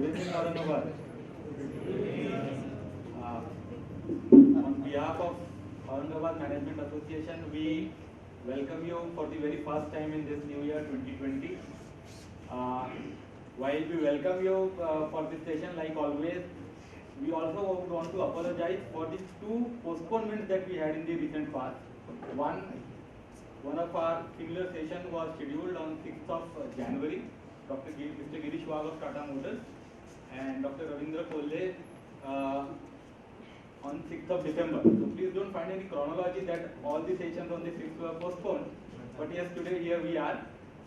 evening, Aurangabad. On behalf of Aurangabad Management Association, we welcome you for the very first time in this new year 2020. While we welcome you for this session, like always, we also want to apologize for the two postponements that we had in the recent past. One of our similar session was scheduled on 6th of January. Mr. Girish Wagh of Tata Motors and Dr. Ravindra Kolle on 6th of December. So please don't find any chronology that all the sessions on the 6th were postponed. But yes, today here we are.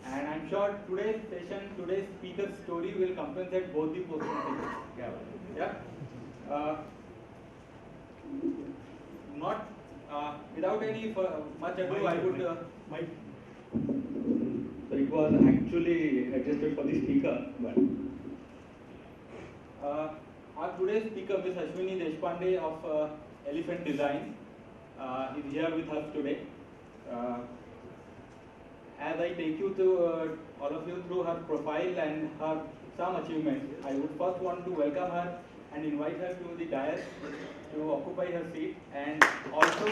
And I'm sure today's session, today's speaker's story will compensate both the postponed sessions. Yeah. Not without any much ado, I would. So it was actually adjusted for the speaker, but our today's speaker, Ms. Ashwini Deshpande of Elephant Design, is here with us today. As I take you to all of you through her profile and her some achievements, I would first want to welcome her and invite her to the dais to occupy her seat, and also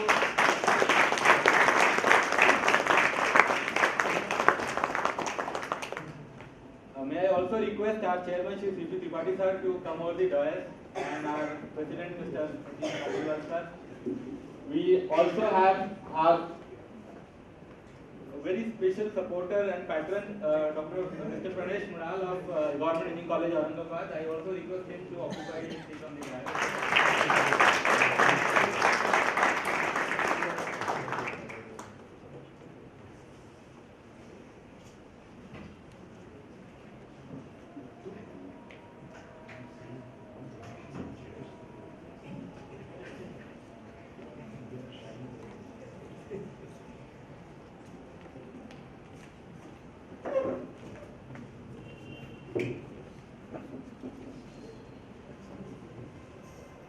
may I also request our chairman, Shri C.P. Tripathi sir, to come over the dais, and our president, Mr. Prateek Paliwal sir. We also have our very special supporter and patron, Mr. Pranesh Mrinal of Government Engineering College, Aurangabad. I also request him to occupy his seat on the dais.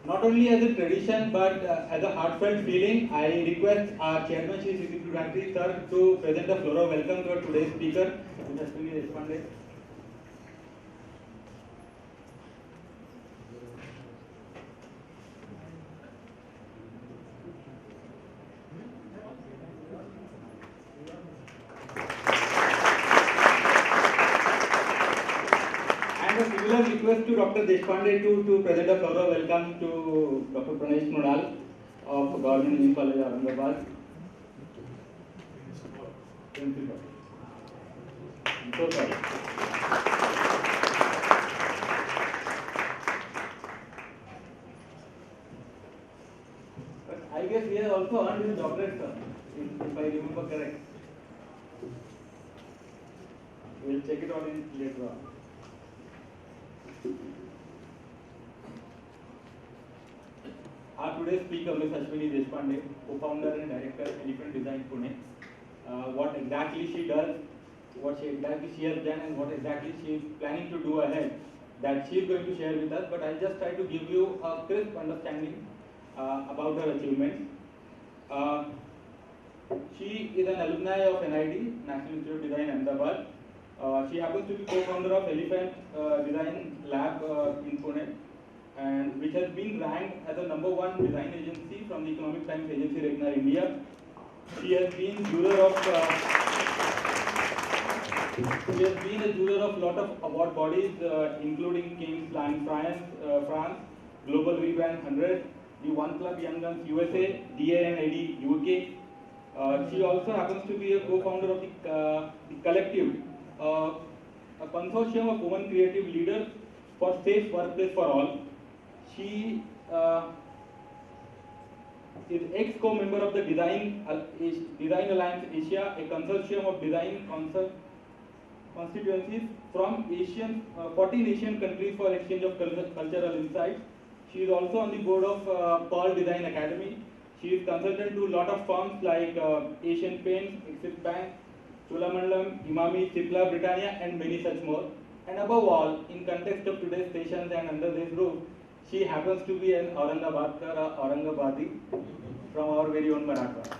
Not only as a tradition but as a heartfelt feeling, I request our chairman, Shri C.P. Tripathi sir, to present a floral welcome to our today's speaker, Ms. Ashwini Deshpande. Similar request to Dr. Deshpande to present a floral welcome to Dr. Pranesh Mrinal of Government Engineering College, Aurangabad. I'm so sorry. But I guess he has also earned his doctorate, sir, if I remember correct. We'll check it out in later on. Our today's speaker, Ms. Ashwini Deshpande, co-founder and director, Elephant Design Pune. What exactly she does, what she has done, and what exactly she is planning to do ahead, that she is going to share with us. But I'll just try to give you a crisp understanding about her achievements. She is an alumni of NID, National Institute of Design, Ahmedabad. She happens to be co-founder of Elephant Design Lab in Pune, and which has been ranked as the #1 design agency from the Economic Times Agency Regna India. She has been a juror of lot of award bodies, including King's Lion France, Global Rebrand 100, the One Club Young Guns USA, DANID UK. She also happens to be a co-founder of the Collective, a consortium of women creative leaders for safe workplace for all. She is ex-co-member of the Design Alliance Asia, a consortium of design constituencies from 14 Asian countries for exchange of cultural insights. She is also on the board of Pearl Design Academy. She is consultant to a lot of firms like Asian Paints, Axis Bank, Cholamandalam, Imami, Cipla, Britannia, and many such more. And above all, in context of today's sessions and under this roof, she happens to be an Aurangabadkar, from our very own Marathwada.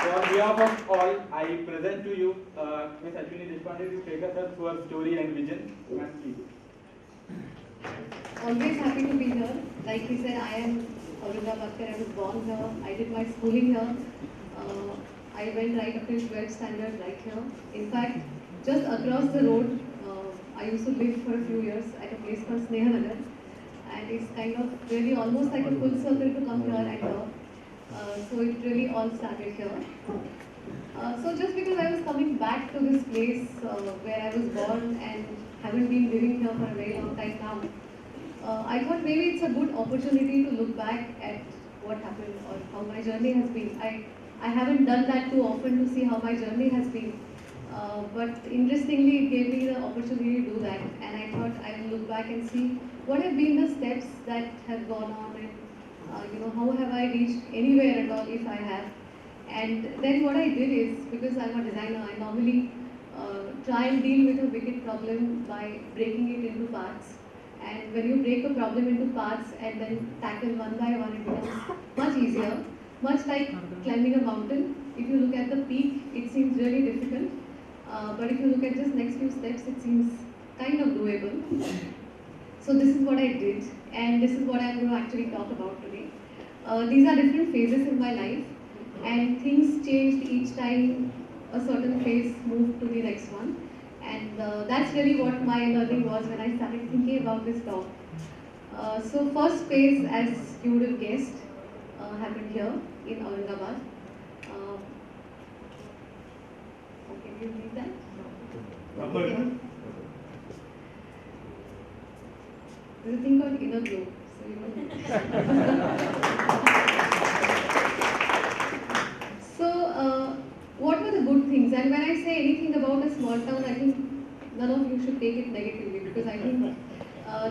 So on behalf of all, I present to you Ms. Ashwini Deshpande to take us through her story and vision. Ma'am, please. Always happy to be here. Like he said, I am Aurangabadkar. I was born here. I did my schooling here. I went right up to 12th standard right here. In fact, just across the road, I used to live for a few years at a place called Snehanagar. And it's kind of really almost like a full circle to come here and here. So it really all started here. So just because I was coming back to this place where I was born and haven't been living here for a very long time now, I thought maybe it's a good opportunity to look back at what happened or how my journey has been. I haven't done that too often to see how my journey has been. But interestingly, it gave me the opportunity to do that, and I thought I will look back and see what have been the steps that have gone on, and how have I reached anywhere at all if I have. And then what I did is, because I'm a designer, I normally try and deal with a wicked problem by breaking it into parts. And when you break a problem into parts and then tackle one by one, it becomes much easier. Much like climbing a mountain. If you look at the peak, it seems really difficult. But if you look at just next few steps, it seems kind of doable. So this is what I did, and this is what I'm going to actually talk about today. These are different phases in my life, and things changed each time a certain phase moved to the next one. And that's really what my learning was when I started thinking about this talk. So first phase, as you would have guessed, happened here in Aurangabad. Okay, do you need that? No. Okay. There's a thing called inner glow. So So, what were the good things? And when I say anything about a small town, I think none of you should take it negatively, because I think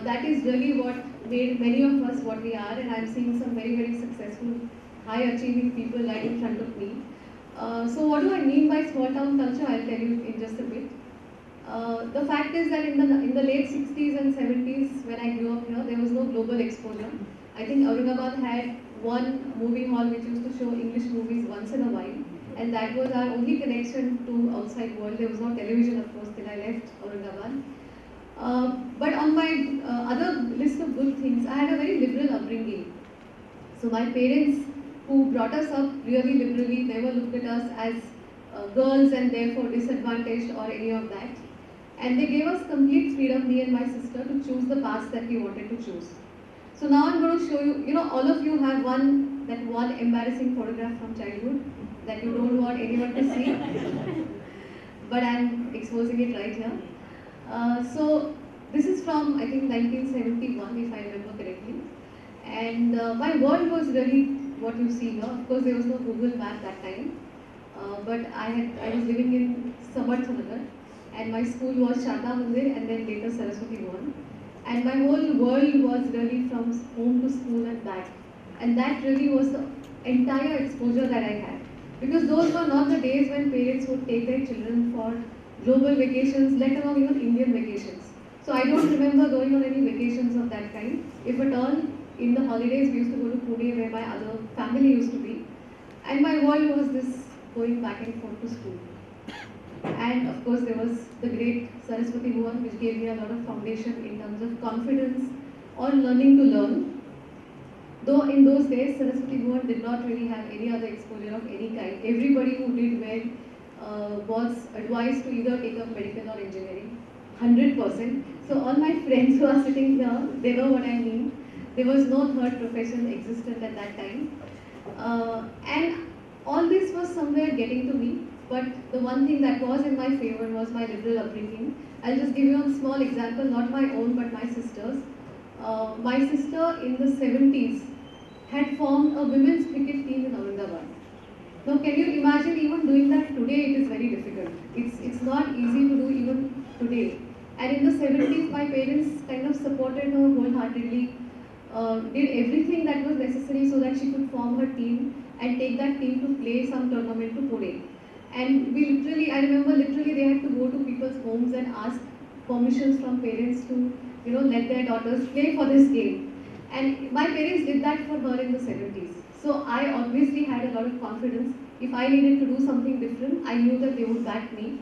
that is really what made many of us what we are, and I'm seeing some very, very successful, high-achieving people right in front of me. So what do I mean by small town culture? I'll tell you in just a bit. The fact is that in the late 60s and 70s, when I grew up here, there was no global exposure. I think Aurangabad had one movie hall which used to show English movies once in a while, and that was our only connection to outside world. There was no television, of course, till I left Aurangabad. But on my other list of good things, I had a very liberal upbringing. So my parents, who brought us up really liberally, never looked at us as girls and therefore disadvantaged or any of that. And they gave us complete freedom, me and my sister, to choose the paths that we wanted to choose. So now I'm going to show you, all of you have one embarrassing photograph from childhood that you don't want anyone to see. But I'm exposing it right here. So this is from, I think, 1971, if I remember correctly. And my world was really what you see here. Of course, there was no Google map that time. But I was living in Samarthanagar, and my school was Sharda Mandir and then later Saraswati Bhavan. And my whole world was really from home to school and back. And that really was the entire exposure that I had. Because those were not the days when parents would take their children for global vacations, let alone even Indian vacations. So I don't remember going on any vacations of that kind. If at all, in the holidays we used to go to Pune where my other family used to be. And my world was this going back and forth to school. And of course there was the great Saraswati Bhavan, which gave me a lot of foundation in terms of confidence or learning to learn. Though in those days Saraswati Bhavan did not really have any other exposure of any kind. Everybody who did well was advised to either take up medical or engineering, 100%. So all my friends who are sitting here, they know what I mean. There was no third profession existent at that time. And all this was somewhere getting to me. But the one thing that was in my favor was my liberal upbringing. I'll just give you a small example, not my own but my sister's. My sister in the 70s had formed a women's cricket team in Aurangabad. Now can you imagine even doing that today? It is very difficult. It's not easy to do even today. And in the 70s, my parents kind of supported her wholeheartedly, did everything that was necessary so that she could form her team and take that team to play some tournament to Pune. And I remember literally they had to go to people's homes and ask permissions from parents to, let their daughters play for this game. And my parents did that for her in the 70s. So I obviously had a lot of confidence If I needed to do something different, I knew that they would back me.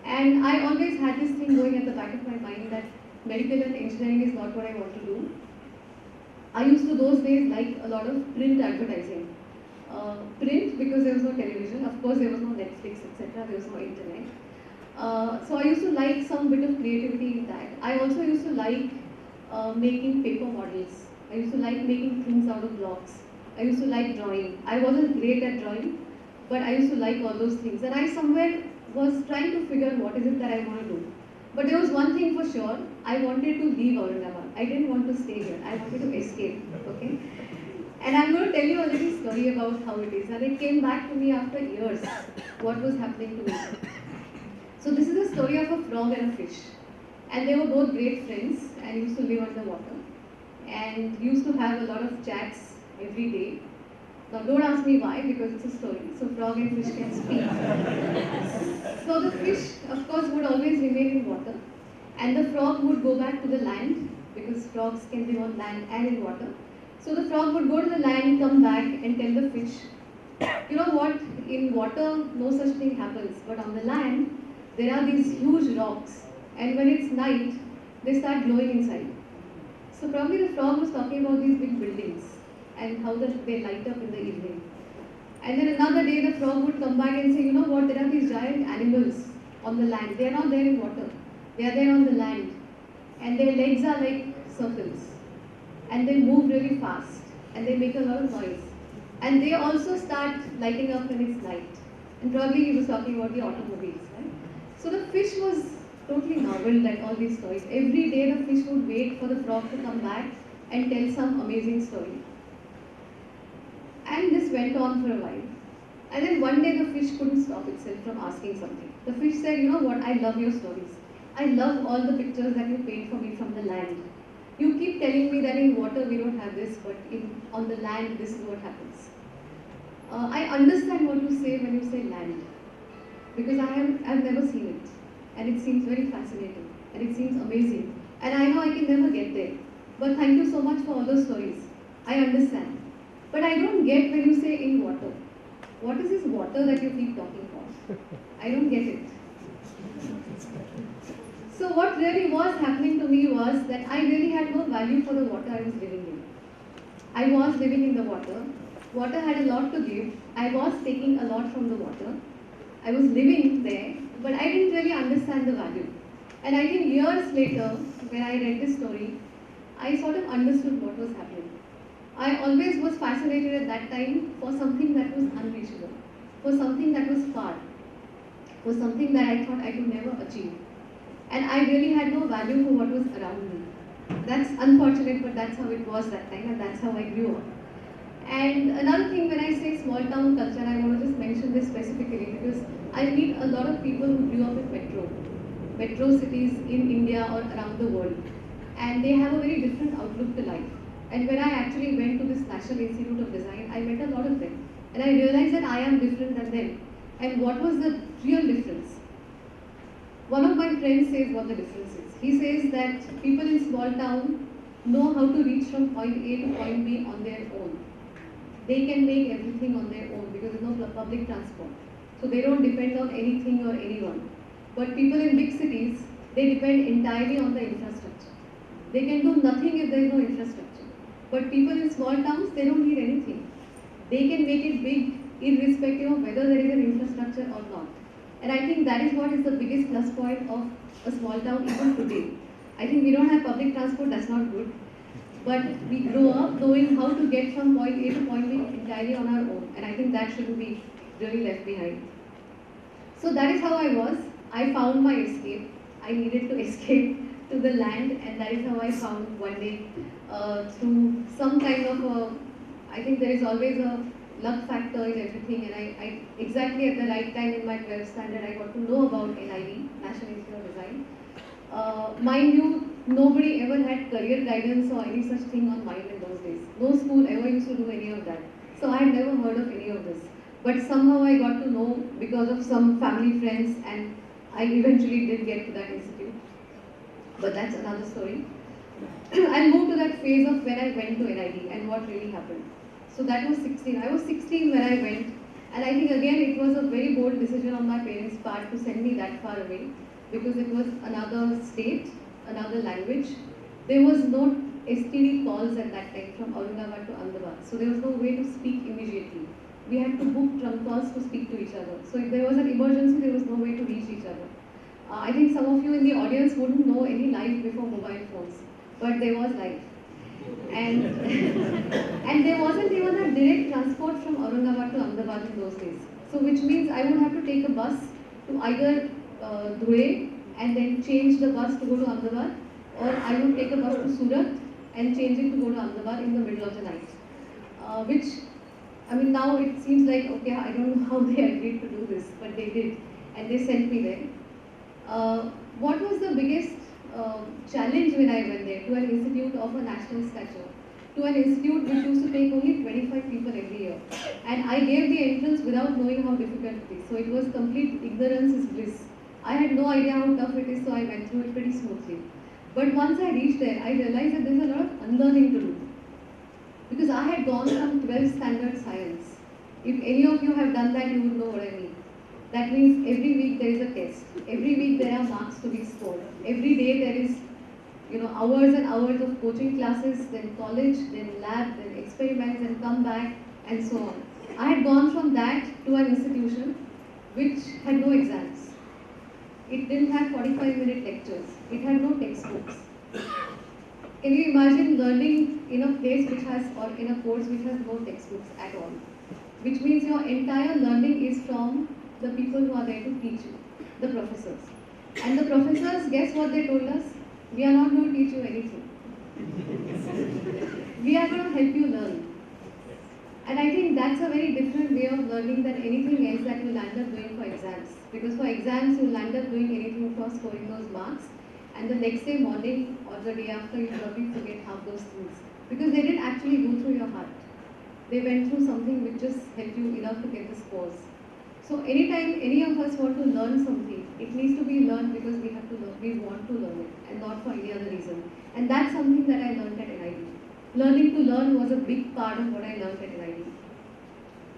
And I always had this thing going at the back of my mind that medical and engineering is not what I want to do. I used to those days like a lot of print advertising. Print because there was no television, of course there was no Netflix, etc. There was no internet. So I used to like some bit of creativity in that. I also used to like making paper models. I used to like making things out of blocks. I used to like drawing. I wasn't great at drawing, but I used to like all those things. And I somewhere was trying to figure what is it that I want to do. But there was one thing for sure, I wanted to leave Aurangabad. I didn't want to stay here. I wanted to escape, okay? And I'm going to tell you a little story about how it is. And it came back to me after years, what was happening to me. So this is a story of a frog and a fish. And they were both great friends and used to live underwater. And used to have a lot of chats every day. Now don't ask me why, because it's a story. So frog and fish can speak. So the fish, of course, would always remain in water. And the frog would go back to the land, because frogs can live on land and in water. So the frog would go to the land, come back and tell the fish, you know what, in water no such thing happens, but on the land there are these huge rocks, and when it's night, they start glowing inside. So probably the frog was talking about these big buildings and how they light up in the evening. And then another day the frog would come back and say, you know what, there are these giant animals on the land. They are not there in water. They are there on the land. And their legs are like circles. And they move really fast. And they make a lot of noise. And they also start lighting up when it's night. And probably he was talking about the automobiles, right? So the fish was totally marveled at all these stories. Every day the fish would wait for the frog to come back and tell some amazing story. And this went on for a while. And then one day the fish couldn't stop itself from asking something. The fish said, you know what, I love your stories. I love all the pictures that you paint for me from the land. You keep telling me that in water we don't have this, but on the land this is what happens. I understand what you say when you say land, because I've never seen it. And it seems very fascinating. And it seems amazing. And I know I can never get there. But thank you so much for all those stories. I understand. But I don't get when you say in water. What is this water that you keep talking about? I don't get it. So what really was happening to me was that I really had no value for the water I was living in. I was living in the water. Water had a lot to give. I was taking a lot from the water. I was living there, but I didn't really understand the value. And I think years later, when I read this story, I sort of understood what was happening. I always was fascinated at that time for something that was unreachable, for something that was far, for something that I thought I could never achieve. And I really had no value for what was around me. That's unfortunate, but that's how it was that time, and that's how I grew up. And another thing, when I say small town culture, I want to just mention this specifically because I meet a lot of people who grew up in metro cities in India or around the world. And they have a very different outlook to life. And when I actually went to this National Institute of Design, I met a lot of them. And I realized that I am different than them. And what was the real difference? One of my friends says what the difference is. He says that people in small town know how to reach from point A to point B on their own. They can make everything on their own because there's no public transport. So they don't depend on anything or anyone. But people in big cities, they depend entirely on the infrastructure. They can do nothing if there is no infrastructure. But people in small towns, they don't need anything. They can make it big irrespective of whether there is an infrastructure or not. And I think that is what is the biggest plus point of a small town even today. I think we don't have public transport, that's not good. But we grow up knowing how to get from point A to point B entirely on our own. And I think that shouldn't be really left behind. So that is how I was. I found my escape. I needed to escape to the land, and that is how I found one day through some kind of I think there is always a luck factor in everything, and I exactly at the right time in my 12th standard I got to know about NID, National Institute of Design. Mind you, nobody ever had career guidance or any such thing on mind in those days. No school ever used to do any of that. So I had never heard of any of this. But somehow I got to know because of some family friends, and I eventually did get to that institute. But that's another story. I'll move to that phase of when I went to NID and what really happened. So that was 16. I was 16 when I went, And I think again it was a very bold decision on my parents' part to send me that far away because it was another state, another language. There was no STD calls at that time from Aurangabad to Ahmedabad, so there was no way to speak immediately. We had to book trunk calls to speak to each other. So if there was an emergency, there was no way to reach each other. I think some of you in the audience wouldn't know any life before mobile phones, but there was life. And and there wasn't even a direct transport from Aurangabad to Ahmedabad in those days. So which means I would have to take a bus to either Dhule and then change the bus to go to Ahmedabad, or I would take a bus to Surat and change it to go to Ahmedabad in the middle of the night. Which, I mean, now it seems like, okay, I don't know how they agreed to do this, but they did, and they sent me there. What was the biggest challenge when I went there? To an institute of a national stature, to an institute which used to take only 25 people every year. And I gave the entrance without knowing how difficult it is. So it was complete ignorance is bliss. I had no idea how tough it is, so I went through it pretty smoothly. But once I reached there, I realized that there's a lot of unlearning to do. Because I had gone from 12th standard science. If any of you have done that, you would know what I mean. That means every week there is a test. Every week there are marks to be scored. Every day there is, hours and hours of coaching classes, then college, then lab, then experiments, and come back, and so on. I had gone from that to an institution which had no exams. It didn't have 45-minute lectures. It had no textbooks. Can you imagine learning in a place which has, or in a course which has no textbooks at all? Which means your entire learning is from the people who are there to teach you, the professors. And the professors, guess what they told us? We are not going to teach you anything. We are going to help you learn. And I think that's a very different way of learning than anything else that you'll end up doing for exams. Because for exams, you'll end up doing anything for scoring those marks. And the next day morning or the day after, you probably forget half those things. Because they didn't actually go through your heart. They went through something which just helped you enough to get the scores. So anytime any of us want to learn something, it needs to be learned because we have to learn, we want to learn it, and not for any other reason. And that's something that I learned at NID. Learning to learn was a big part of what I learned at NID.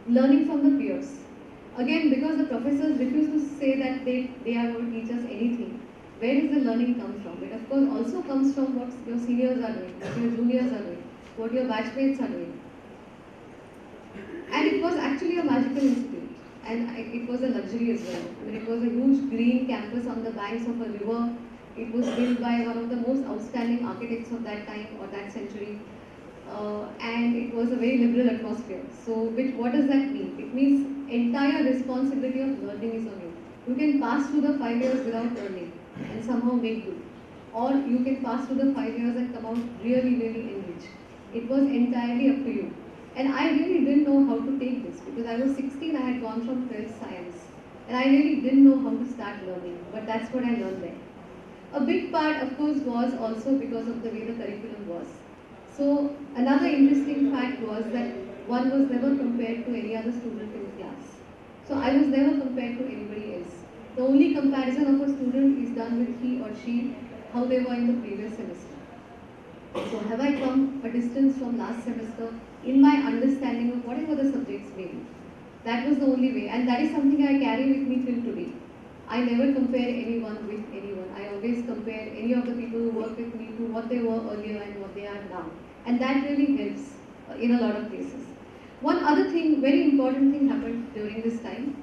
Learning from the peers. Again, because the professors refuse to say that they are going to teach us anything, where does the learning come from? It of course also comes from what your seniors are doing, what your juniors are doing, what your batchmates are doing. And it was actually a magical institute. And it was a luxury as well. I mean, it was a huge green campus on the banks of a river. It was built by one of the most outstanding architects of that time or that century. And it was a very liberal atmosphere. So, what does that mean? It means entire responsibility of learning is on you. You can pass through the 5 years without learning and somehow make good. Or you can pass through the 5 years and come out really, really enriched. It was entirely up to you. And I really didn't know how to take this because I was 16, I had gone from 12th science. And I really didn't know how to start learning, but that's what I learned there. A big part, of course, was also because of the way the curriculum was. So another interesting fact was that one was never compared to any other student in class. So I was never compared to anybody else. The only comparison of a student is done with he or she, how they were in the previous semester. So have I come a distance from last semester in my understanding of whatever the subjects may be? That was the only way, and that is something I carry with me till today. I never compare anyone with anyone. I always compare any of the people who work with me to what they were earlier and what they are now. And that really helps in a lot of cases. One other thing, very important thing happened during this time.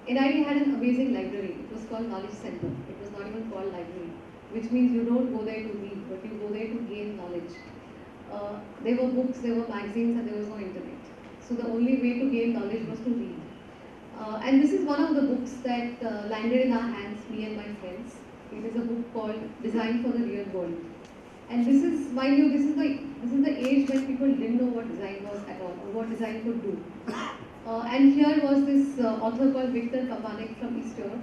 NID had an amazing library. It was called Knowledge Center. It was not even called library, which means you don't go there to read, but you go there to gain knowledge. There were books, there were magazines, and there was no internet. So the only way to gain knowledge was to read. And this is one of the books that landed in our hands, me and my friends. It is a book called Design for the Real World. And this is, mind you, this is the age when people didn't know what design was at all, or what design could do. And here was this author called Victor Papanek from East Europe,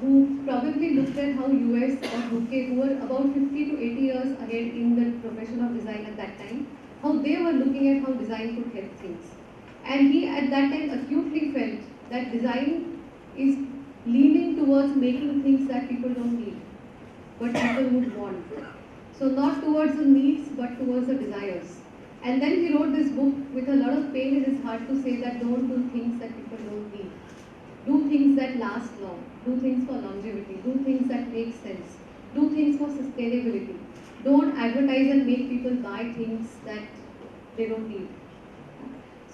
who probably looked at how US or UK, who were about 50 to 80 years ahead in the profession of design at that time, how they were looking at how design could help things. And he at that time acutely felt that design is leaning towards making things that people don't need, but people would want. So not towards the needs, but towards the desires. And then he wrote this book with a lot of pain in his heart to say that don't do things that people don't need. Do things that last long. Do things for longevity. Do things that make sense. Do things for sustainability. Don't advertise and make people buy things that they don't need.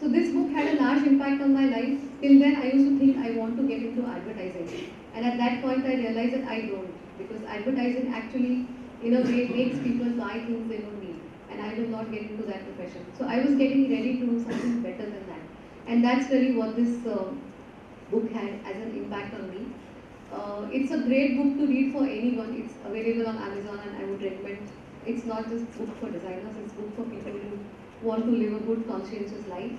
So this book had a large impact on my life. Till then, I used to think I want to get into advertising. And at that point, I realized that I don't. Because advertising actually, in a way, makes people buy things they don't need. And I will not get into that profession. So I was getting ready to do something better than that. And that's really what this book had as an impact on me. It's a great book to read for anyone. It's available on Amazon and I would recommend. It's not just book for designers, it's book for people who want to live a good conscientious life.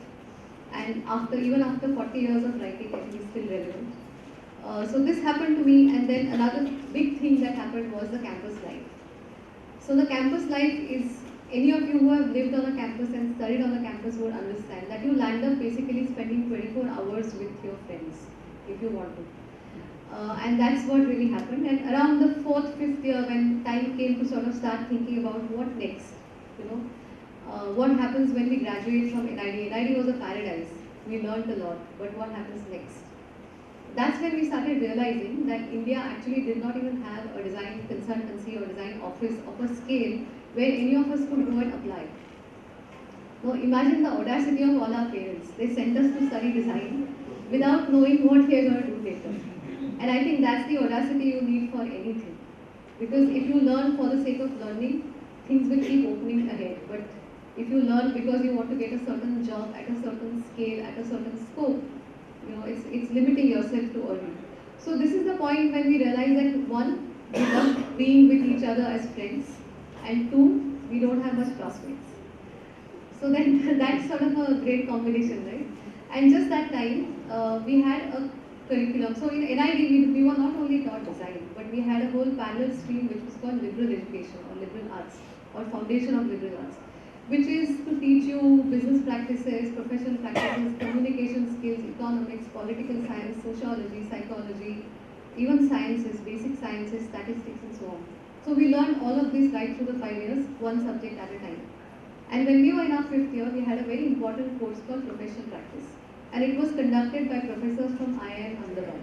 And even after 40 years of writing, I think it's still relevant. So this happened to me, and then another big thing that happened was the campus life. So the campus life is, any of you who have lived on a campus and studied on a campus would understand that you land up basically spending 24 hours with your friends, if you want to. And that's what really happened. And around the 4th, 5th year, when time came to sort of start thinking about what next, you know, what happens when we graduate from NID. NID was a paradise. We learned a lot, but what happens next? That's when we started realizing that India actually did not even have a design consultancy or design office of a scale where any of us could go and apply. Now imagine the audacity of all our parents. They sent us to study design without knowing what we are going to do later. And I think that's the audacity you need for anything. Because if you learn for the sake of learning, things will keep opening ahead. But if you learn because you want to get a certain job at a certain scale, at a certain scope, you know, it's limiting yourself too early. So this is the point when we realize that one, we love being with each other as friends, and two, we don't have much prospects. So then that's sort of a great combination, right? And just that time, we had a curriculum. So in NID, we were not only taught design, but we had a whole parallel stream which was called liberal education or liberal arts or foundation of liberal arts, which is to teach you business practices, professional practices, communication skills, economics, political science, sociology, psychology, even sciences, basic sciences, statistics and so on. So we learned all of this right through the 5 years, one subject at a time. And when we were in our 5th year, we had a very important course called professional practice. And it was conducted by professors from IIM Ahmedabad.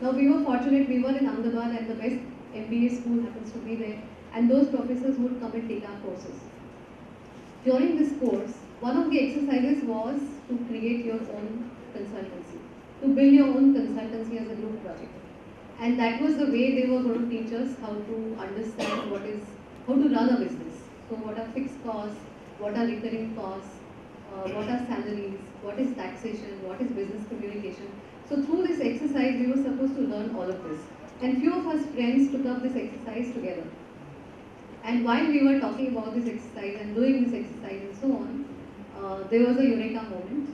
Now we were fortunate, we were in Ahmedabad and the best MBA school happens to be there. And those professors would come and take our courses. During this course, one of the exercises was to create your own consultancy, to build your own consultancy as a group project. And that was the way they were going to teach us how to understand how to run a business. So what are fixed costs, what are recurring costs, what are salaries, what is taxation, what is business communication. So through this exercise, we were supposed to learn all of this. And few of us friends took up this exercise together. And while we were talking about this exercise and doing this exercise and so on, there was a eureka moment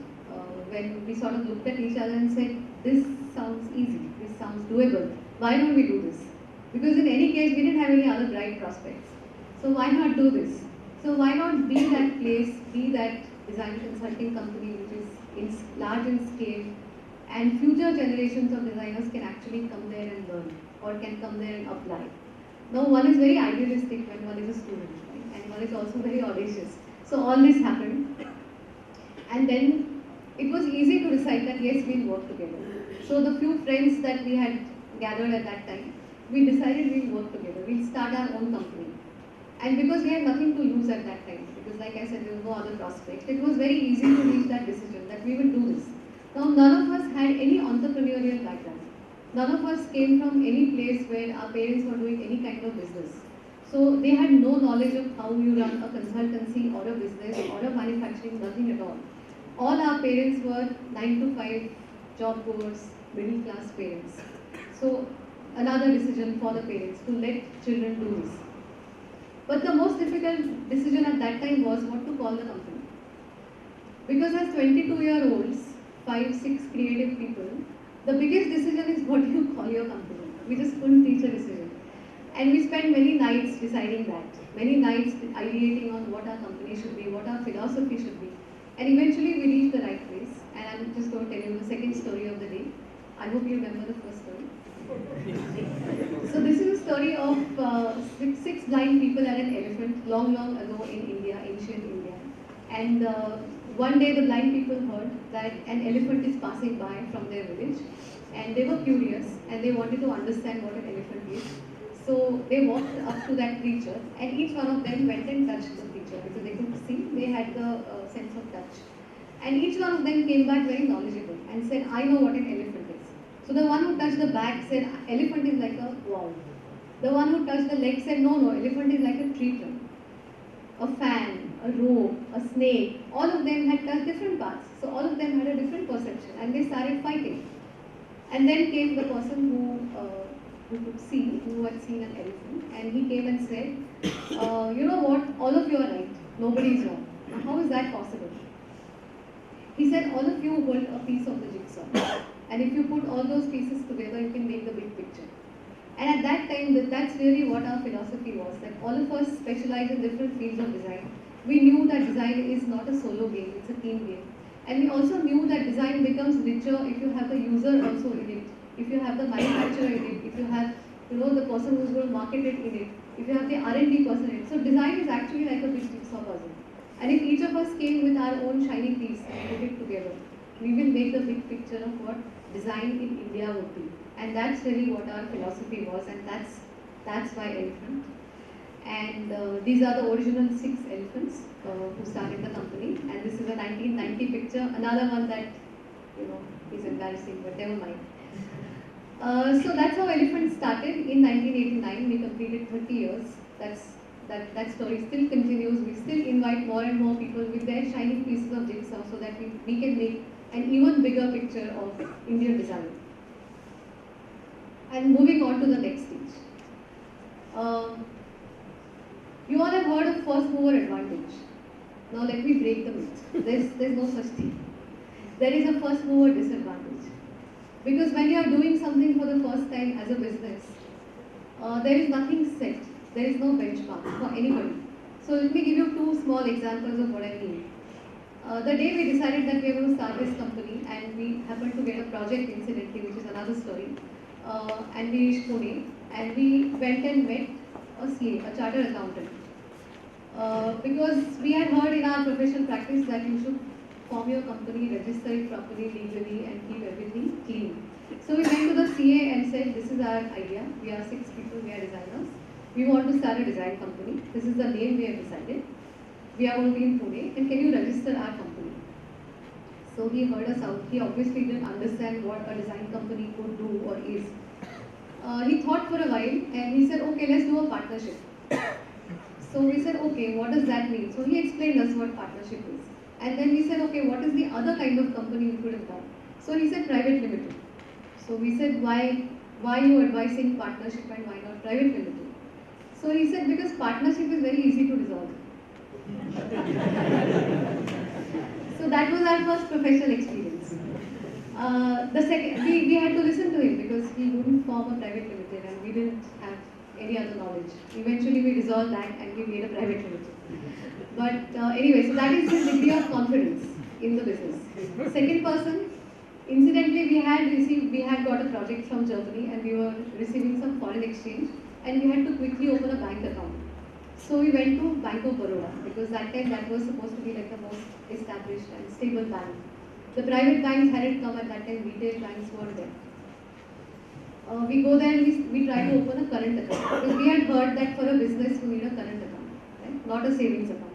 when we sort of looked at each other and said, this sounds easy, this sounds doable. Why don't we do this? Because in any case, we didn't have any other bright prospects. So why not do this? So why not be that place, be that design consulting company which is large in scale, and future generations of designers can actually come there and learn or can come there and apply. Now one is very idealistic when one is a student, right? And one is also very audacious. So all this happened, and then it was easy to decide that yes, we'll work together. So the few friends that we had gathered at that time, we decided we'll work together, we'll start our own company. And because we had nothing to lose at that time, because like I said, there was no other prospect, it was very easy to reach that decision that we will do this. Now none of us had any entrepreneurial background. None of us came from any place where our parents were doing any kind of business. So they had no knowledge of how you run a consultancy or a business or a manufacturing, nothing at all. All our parents were 9 to 5 job goers, middle class parents. So another decision for the parents to let children do this. But the most difficult decision at that time was what to call the company. Because as 22-year-olds, 5, 6 creative people, the biggest decision is what you call your company. We just couldn't reach a decision. And we spent many nights deciding that. Many nights ideating on what our company should be, what our philosophy should be. And eventually we reached the right place. And I'm just going to tell you the second story of the day. I hope you remember the first story. So this is a story of six blind people and an elephant long ago in India, ancient India. And one day the blind people heard that an elephant is passing by from their village, and they were curious and they wanted to understand what an elephant is. So they walked up to that creature, and each one of them went and touched the creature because they could see, they had the sense of touch. And each one of them came back very knowledgeable and said, I know what an elephant is. So the one who touched the back said, elephant is like a wall. The one who touched the leg said, no, elephant is like a tree trunk, a fan, a rope, a snake. All of them had touched different parts. So all of them had a different perception and they started fighting. And then came the person who could see, who had seen an elephant, and he came and said, you know what, all of you are right, nobody is wrong. Now, how is that possible? He said, all of you hold a piece of the jigsaw. And if you put all those pieces together, you can make the big picture. And at that time, that's really what our philosophy was, that all of us specialize in different fields of design. We knew that design is not a solo game, it's a team game. And we also knew that design becomes richer if you have the user also in it, if you have the manufacturer in it, if you have the person who's going to market it in it, if you have the R&D person in it. So design is actually like a big jigsaw puzzle. And if each of us came with our own shiny piece and put it together, we will make the big picture of what design in India would be. And that's really what our philosophy was, and that's why elephant. And these are the original 6 elephants who started the company. And this is a 1990 picture, another one that is embarrassing, but never mind. So that's how elephant started in 1989. We completed 30 years. That story still continues. We still invite more and more people with their shiny pieces of jigsaw so that we can make an even bigger picture of Indian design. And moving on to the next stage. You all have heard of first mover advantage. Now let me break the myth. There's no such thing. There is a first mover disadvantage. Because when you are doing something for the first time as a business, there is nothing set. There is no benchmark for anybody. So let me give you 2 small examples of what I mean. The day we decided that we are going to start this company, and we happened to get a project incidentally, which is another story, and we reached Pune, and we went and met a CA, a chartered accountant. Because we had heard in our professional practice that you should form your company, register it properly, legally, and keep everything clean. So we went to the CA and said, this is our idea. We are 6 people, we are designers. We want to start a design company. This is the name we have decided. We are going to be in Pune, and can you register our company? So he heard us out. He obviously didn't understand what a design company could do or is. He thought for a while and he said, okay, let's do a partnership. So we said, okay, what does that mean? So he explained us what partnership is. And then we said, okay, what is the other kind of company we could have done? So he said private limited. So we said, why are you advising partnership and why not private limited? So he said, because partnership is very easy to dissolve. So that was our first professional experience. The second, we had to listen to him because he wouldn't form a private limited and we didn't have any other knowledge. Eventually we dissolved that and we made a private limited. But anyway, so that is his degree of confidence in the business. Second person, incidentally we had got a project from Germany and we were receiving some foreign exchange and we had to quickly open a bank account. So we went to Bank of Baroda because that time that was supposed to be like the most established and stable bank. The private banks hadn't come at that time, retail banks were there. We go there and we try to open a current account because we had heard that for a business you need a current account, right? Not a savings account.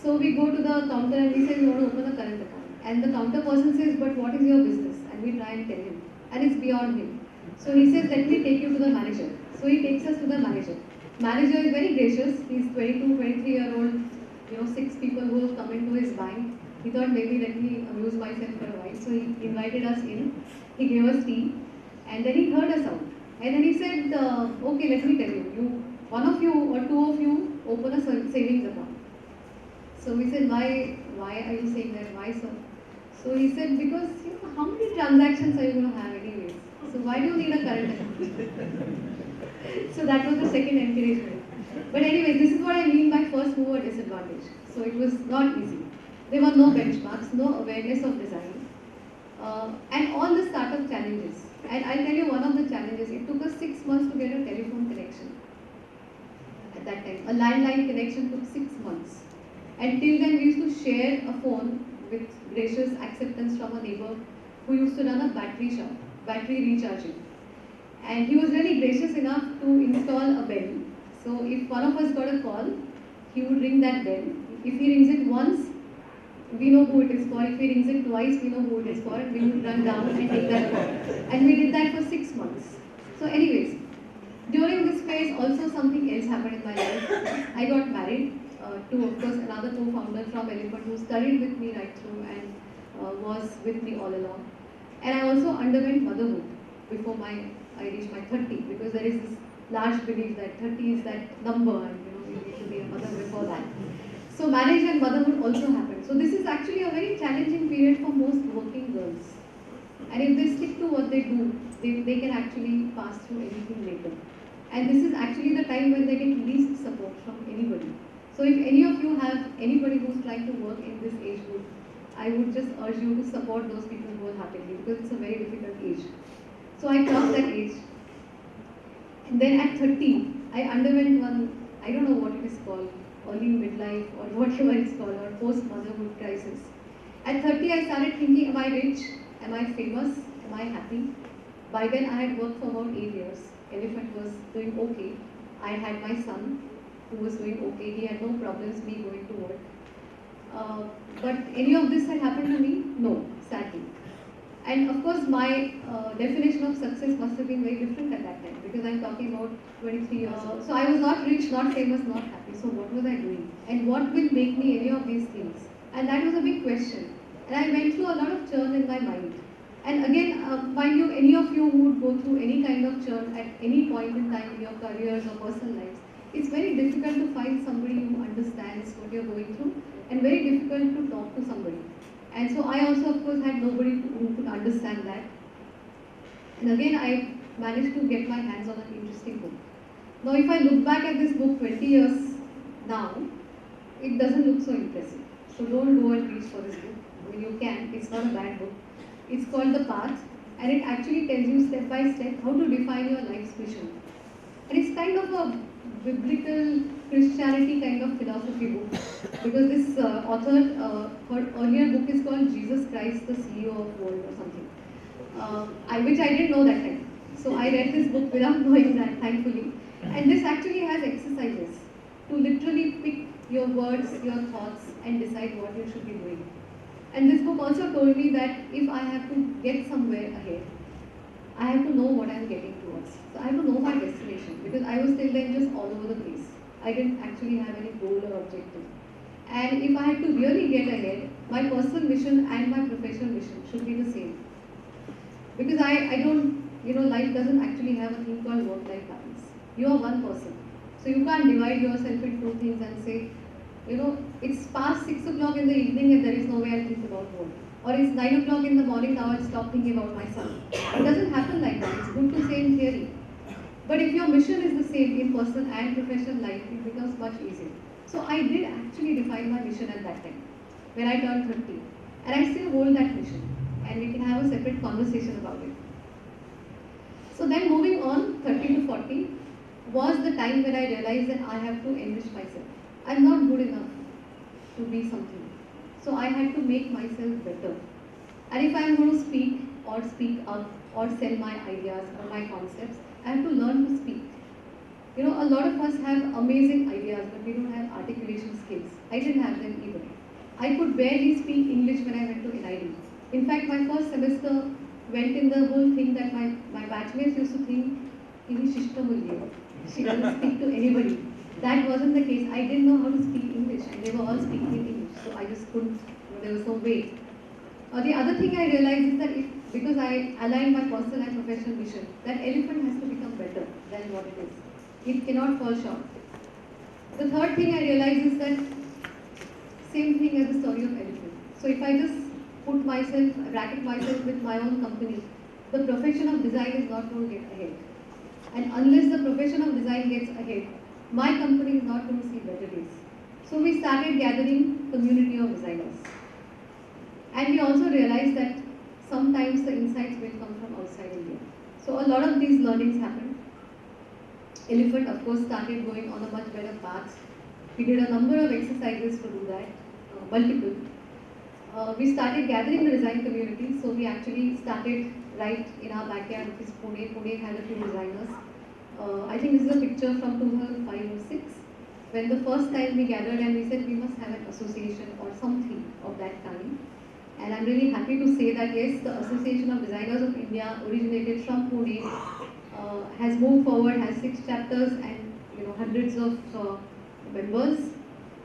So we go to the counter and we say we want to open a current account. And the counter person says, but what is your business? And we try and tell him. And it's beyond him. So he says, let me take you to the manager. So he takes us to the manager. Manager is very gracious. He's 22, 23-year-old, 6 people who have come into his bank. He thought maybe let me amuse myself for a while. So he invited us in. He gave us tea. And then he heard us out. And then he said, okay, let me tell you. One of you or 2 of you open a savings account. So we said, why are you saying that? Why, sir? So he said, because how many transactions are you going to have anyways? So why do you need a current account? So that was the second encouragement. But anyway, this is what I mean by first mover disadvantage. So it was not easy. There were no benchmarks, no awareness of design, and all the startup challenges. And I'll tell you one of the challenges. It took us 6 months to get a telephone connection. At that time, a landline connection took 6 months. And till then, we used to share a phone with gracious acceptance from a neighbor who used to run a battery shop, battery recharging. And he was really gracious enough to install a bell. So if one of us got a call, he would ring that bell. If he rings it once, we know who it is for. If he rings it twice, we know who it is for, and we would run down and take that call. And we did that for 6 months. So anyways, during this phase, also something else happened in my life. I got married to, of course, another co-founder from Elephant who studied with me right through and was with me all along. And I also underwent motherhood before I reached my 30, because there is this large belief that 30 is that number, and you need to be a mother before that. So marriage and motherhood also happened. So this is actually a very challenging period for most working girls. And if they stick to what they do, they can actually pass through anything later. And this is actually the time when they get least support from anybody. So if any of you have anybody who's trying to work in this age group, I would just urge you to support those people wholeheartedly, because it's a very difficult age. So I crossed that age. And then at 30, I underwent one, I don't know what it is called, early midlife or whatever it's called, or post-motherhood crisis. At 30, I started thinking, am I rich? Am I famous? Am I happy? By then, I had worked for about 8 years. Elephant was doing okay. I had my son who was doing okay. He had no problems me going to work. But any of this had happened to me? No, sadly. And of course, my definition of success must have been very different at that time, because I'm talking about 23 years ago. So I was not rich, not famous, not happy. So what was I doing? And what will make me any of these things? And that was a big question. And I went through a lot of churn in my mind. And again, mind you, any of you who would go through any kind of churn at any point in time in your careers or personal lives, it's very difficult to find somebody who understands what you're going through, and very difficult to talk to somebody. And so I also, of course, had nobody who could understand that. And again, I managed to get my hands on an interesting book. Now, if I look back at this book 20 years now, it doesn't look so impressive. So don't go and reach for this book. I mean, you can, it's not a bad book. It's called The Path, and it actually tells you step by step how to define your life's mission. And it's kind of a biblical Christianity kind of philosophy book, because this author, her earlier book is called Jesus Christ, the CEO of World or something, which I didn't know that time. So I read this book without knowing that, thankfully. And this actually has exercises to literally pick your words, your thoughts, and decide what you should be doing. And this book also told me that if I have to get somewhere ahead, I have to know what I'm getting towards. So I have to know my destination, because I was till then just all over the place. I didn't actually have any goal or objective. And if I had to really get ahead, my personal mission and my professional mission should be the same. Because I don't, life doesn't actually have a thing called work-life balance. You are one person. So you can't divide yourself into two things and say, it's past 6 o'clock in the evening and there is no way I'll think about work. Or it's 9 o'clock in the morning, now I'll stop thinking about my son. It doesn't happen like that. It's good to say in theory. But if your mission is the same in personal and professional life, it becomes much easier. So I did actually define my mission at that time, when I turned 30. And I still hold that mission. And we can have a separate conversation about it. So then moving on, 30 to 40, was the time when I realized that I have to enrich myself. I'm not good enough to be something. So I had to make myself better. And if I'm going to speak or speak up or sell my ideas or my concepts, I have to learn to speak. A lot of us have amazing ideas, but we don't have articulation skills. I didn't have them either. I could barely speak English when I went to NID. In fact, my first semester went in the whole thing that my batchmates used to think, she doesn't speak to anybody. That wasn't the case. I didn't know how to speak English, and they were all speaking English, so I just couldn't, there was no way. The other thing I realized is that because I aligned my personal and professional mission, that Elephant has to become better than what it is. It cannot fall short. The third thing I realized is that same thing as the story of Elephant. So if I just bracket myself with my own company, the profession of design is not going to get ahead. And unless the profession of design gets ahead, my company is not going to see better days. So we started gathering community of designers. And we also realized that sometimes the insights will come from outside India. So a lot of these learnings happened. Elephant, of course, started going on a much better path. We did a number of exercises to do that, multiple. We started gathering the design community, so we actually started right in our backyard, which is Pune. Pune had a few designers. I think this is a picture from 2005 or 6, when the first time we gathered and we said we must have an association or something of that kind. And I'm really happy to say that yes, the Association of Designers of India originated from Pune, has moved forward, has 6 chapters and hundreds of members.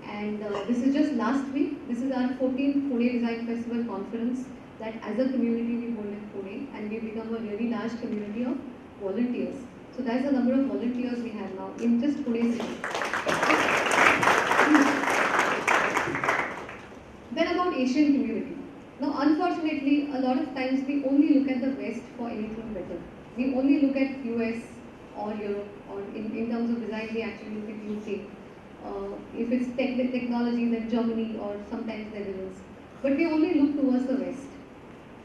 And this is just last week. This is our 14th Pune Design Festival conference that as a community we hold in Pune, and we've become a really large community of volunteers. So that's the number of volunteers we have now in just Pune city. Then about Asian community. Now unfortunately, a lot of times we only look at the West for anything better. We only look at US or Europe, or in terms of design we actually look at UK. If it's technology, then Germany or sometimes Netherlands. But we only look towards the West.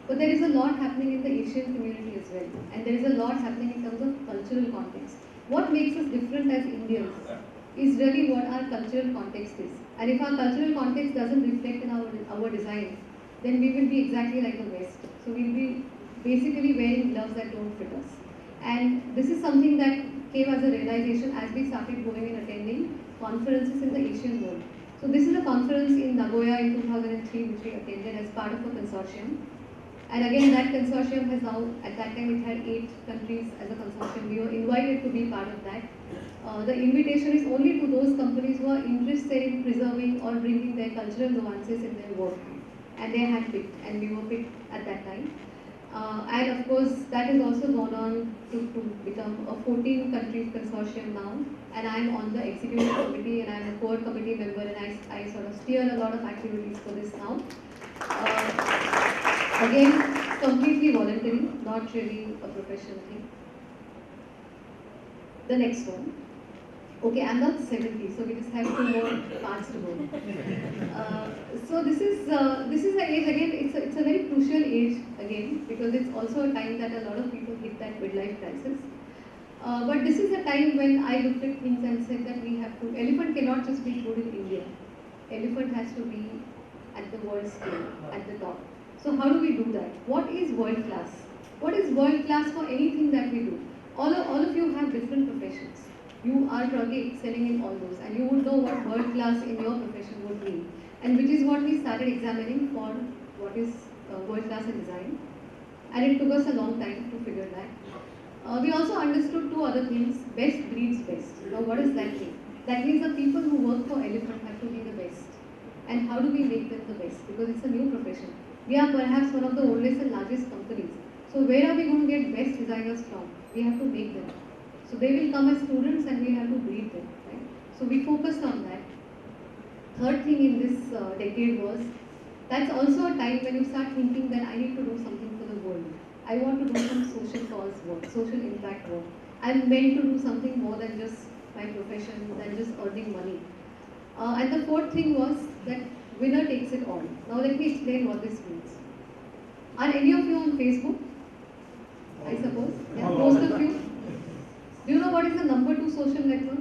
But there is a lot happening in the Asian community as well. And there is a lot happening in terms of cultural context. What makes us different as Indians is really what our cultural context is. And if our cultural context doesn't reflect in our design, then we will be exactly like the West. So we'll be basically wearing gloves that don't fit us. And this is something that came as a realization as we started going and attending conferences in the Asian world. So this is a conference in Nagoya in 2003 which we attended as part of a consortium. And again, that consortium has now, at that time it had 8 countries as a consortium. We were invited to be part of that. The invitation is only to those companies who are interested in preserving or bringing their cultural nuances in their work. And they had picked, and we were picked at that time. And of course, that has also gone on to become a 14 countries consortium now. And I'm on the executive committee, and I'm a core committee member, and I sort of steer a lot of activities for this now. Again, completely voluntary, not really a professional thing. The next one. Okay, I'm not 70, so we just have 2 more parts to go. So this is the age again. It's a very crucial age again, because it's also a time that a lot of people hit that midlife crisis. But this is a time when I looked at things and said that we have to. Elephant cannot just be good in India. Elephant has to be at the world scale, at the top. So how do we do that? What is world class? What is world class for anything that we do? All of you have different professions. You are probably excelling in all those, and you would know what world class in your profession would mean, and which is what we started examining for what is world class in design. And it took us a long time to figure that. We also understood 2 other things: best breeds best. Now, what does that mean? That means the people who work for Elephant have to be the best. And how do we make them the best? Because it's a new profession. We are perhaps one of the oldest and largest companies. So where are we going to get best designers from? We have to make them. So they will come as students and we have to breed them. Right? So we focused on that. Third thing in this decade was, that's also a time when you start thinking that I need to do something for the world. I want to do some social cause work, social impact work. I'm meant to do something more than just my profession, than just earning money. And the 4th thing was that winner takes it all. Now let me explain what this means. Are any of you on Facebook? I suppose. Yeah, most of you. Do you know what is the number 2 social network?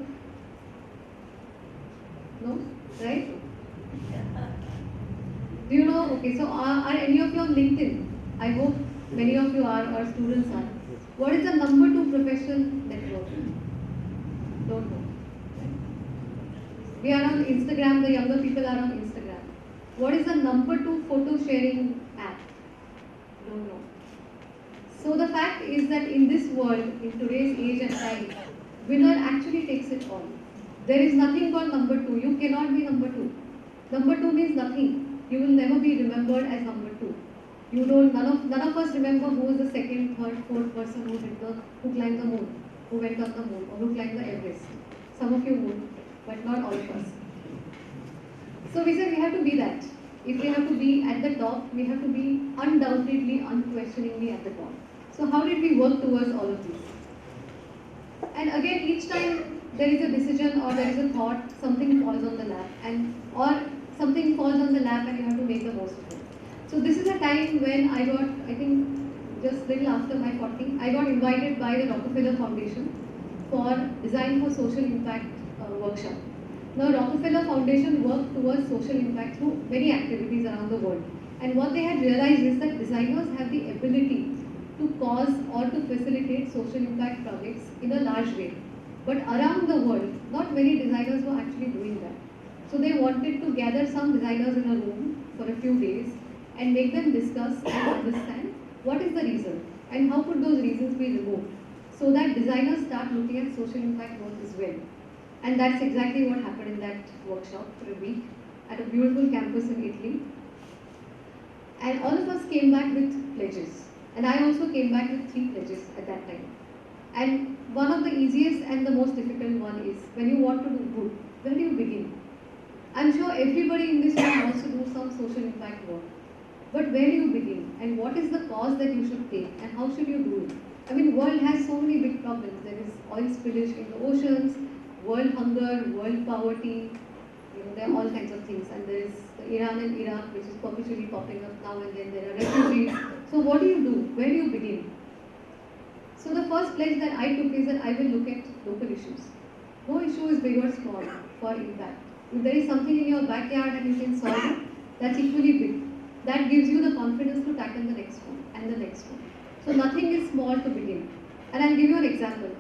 No? Right? Do you know? Okay, so are any of you on LinkedIn? I hope many of you are, or students are. What is the number 2 professional network? Don't know. We are on Instagram, the younger people are on Instagram. What is the number 2 photo sharing app? Don't know. So the fact is that in this world, in today's age and time, winner actually takes it all. There is nothing called number 2. You cannot be number 2. Number 2 means nothing. You will never be remembered as number 2. You don't. None of us remember who was the 2nd, 3rd, 4th person who climbed the moon, who went up the moon, or who climbed the Everest. Some of you would, but not all of us. So we said we have to be that. If we have to be at the top, we have to be undoubtedly, unquestioningly at the top. So how did we work towards all of this? And again, each time there is a decision or there is a thought, something falls on the lap, or something falls on the lap and you have to make the most of it. So this is a time when I got, I think just little after my 40, I got invited by the Rockefeller Foundation for Design for Social Impact workshop. Now, Rockefeller Foundation worked towards social impact through many activities around the world. And what they had realized is that designers have the ability to cause or to facilitate social impact projects in a large way. But around the world, not many designers were actually doing that. So they wanted to gather some designers in a room for a few days and make them discuss and understand what is the reason and how could those reasons be removed so that designers start looking at social impact work as well. And that's exactly what happened in that workshop for a week at a beautiful campus in Italy. And all of us came back with pledges. And I also came back with 3 pledges at that time. And one of the easiest and the most difficult one is when you want to do good, where do you begin? I'm sure everybody in this room wants to do some social impact work. But where do you begin? And what is the cause that you should take? And how should you do it? I mean, the world has so many big problems. There is oil spillage in the oceans, world hunger, world poverty, there are all kinds of things. And there is Iran and Iraq, which is perpetually popping up now and then. There are refugees. So what do you do? Where do you begin? So the first pledge that I took is that I will look at local issues. No issue is big or small for impact. If there is something in your backyard and you can solve it, that's equally big. That gives you the confidence to tackle the next one and the next one. So nothing is small to begin. And I'll give you an example.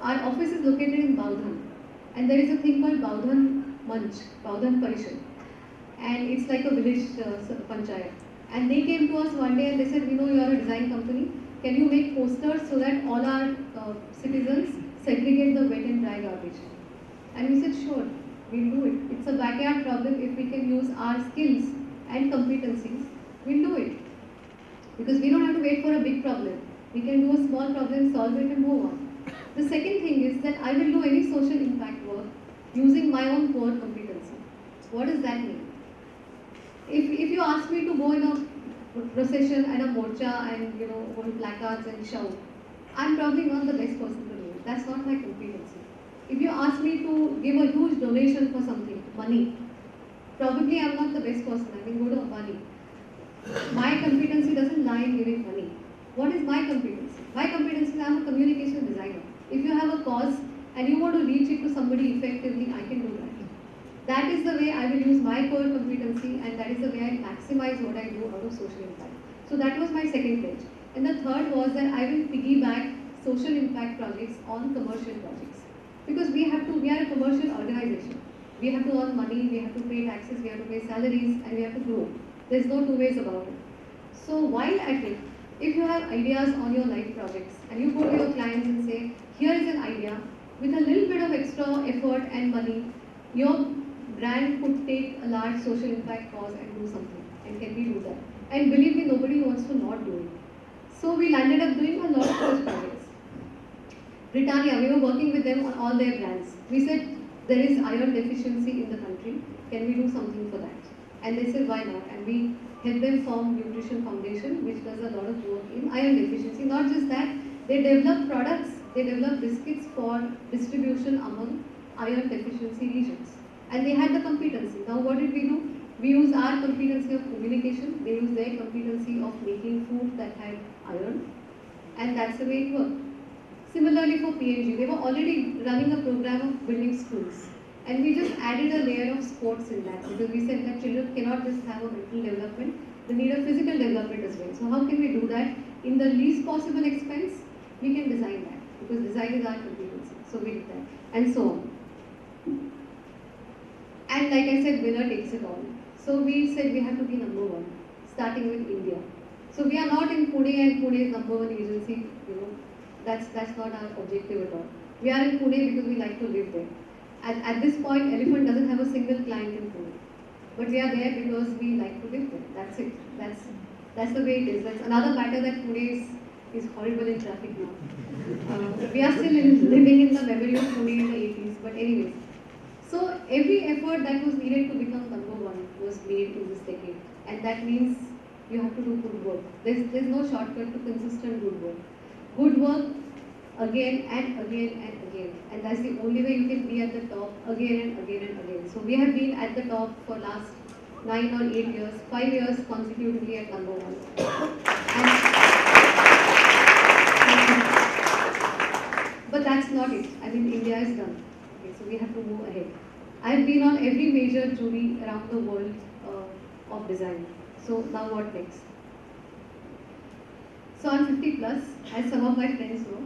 Our office is located in Baudhan. And there is a thing called Baudhan Manch, Baudhan Parishad. And it's like a village panchayat. And they came to us one day and they said, we know you are a design company. Can you make posters so that all our citizens segregate the wet and dry garbage? And we said, sure, we'll do it. It's a backyard problem. If we can use our skills and competencies, we'll do it. Because we don't have to wait for a big problem. We can do a small problem, solve it and move on. The second thing is that I will do any social impact work using my own core competency. What does that mean? If you ask me to go in a procession and a morcha and hold placards and shout, I'm probably not the best person to do it. That's not my competency. If you ask me to give a huge donation for something, money, probably I'm not the best person. I can go to Ambani. My competency doesn't lie in giving money. What is my competency? My competency is I'm a communication designer. If you have a cause and you want to reach it to somebody effectively, I can do that. That is the way I will use my core competency, and that is the way I maximize what I do out of social impact. So that was my second pledge. And the third was that I will piggyback social impact projects on commercial projects. Because we are a commercial organization. We have to earn money, we have to pay taxes, we have to pay salaries, and we have to grow. There's no two ways about it. So while at it, if you have ideas on your life projects and you go to your clients and say, here is an idea, with a little bit of extra effort and money, your brand could take a large social impact cause and do something. And can we do that? And believe me, nobody wants to not do it. So we landed up doing a lot of such projects. Britannia, we were working with them on all their brands. We said, there is iron deficiency in the country. Can we do something for that? And they said, why not? And we helped them form Nutrition Foundation, which does a lot of work in iron deficiency. Not just that, they develop products, they develop biscuits for distribution among iron deficiency regions. And they had the competency. Now what did we do? We used our competency of communication, they used their competency of making food that had iron, and that's the way it worked. Similarly for PNG, they were already running a program of building schools. And we just added a layer of sports in that, because we said that children cannot just have a mental development, they need a physical development as well. So how can we do that? In the least possible expense, we can design that, because design is our competency. So we did that, and so on. And like I said, winner takes it all. So we said we have to be number one, starting with India. So we are not in Pune and Pune is number one agency, that's not our objective at all. We are in Pune because we like to live there. At this point, Elephant doesn't have a single client in Pune. But we are there because we like to live there. That's it. That's the way it is. That's another matter that Pune is horrible in traffic now. We are still living in the memory of Pune in the 80s. But anyways. So every effort that was needed to become number one was made in this decade. And that means you have to do good work. There's no shortcut to consistent good work. Good work again and again and again. And that's the only way you can be at the top again and again and again. So we have been at the top for last 9 or 8 years, 5 years consecutively at number one. But that's not it. I mean, India is done. Okay, so we have to move ahead. I've been on every major jury around the world of design. So now what next? So I'm 50 plus, as some of my friends know.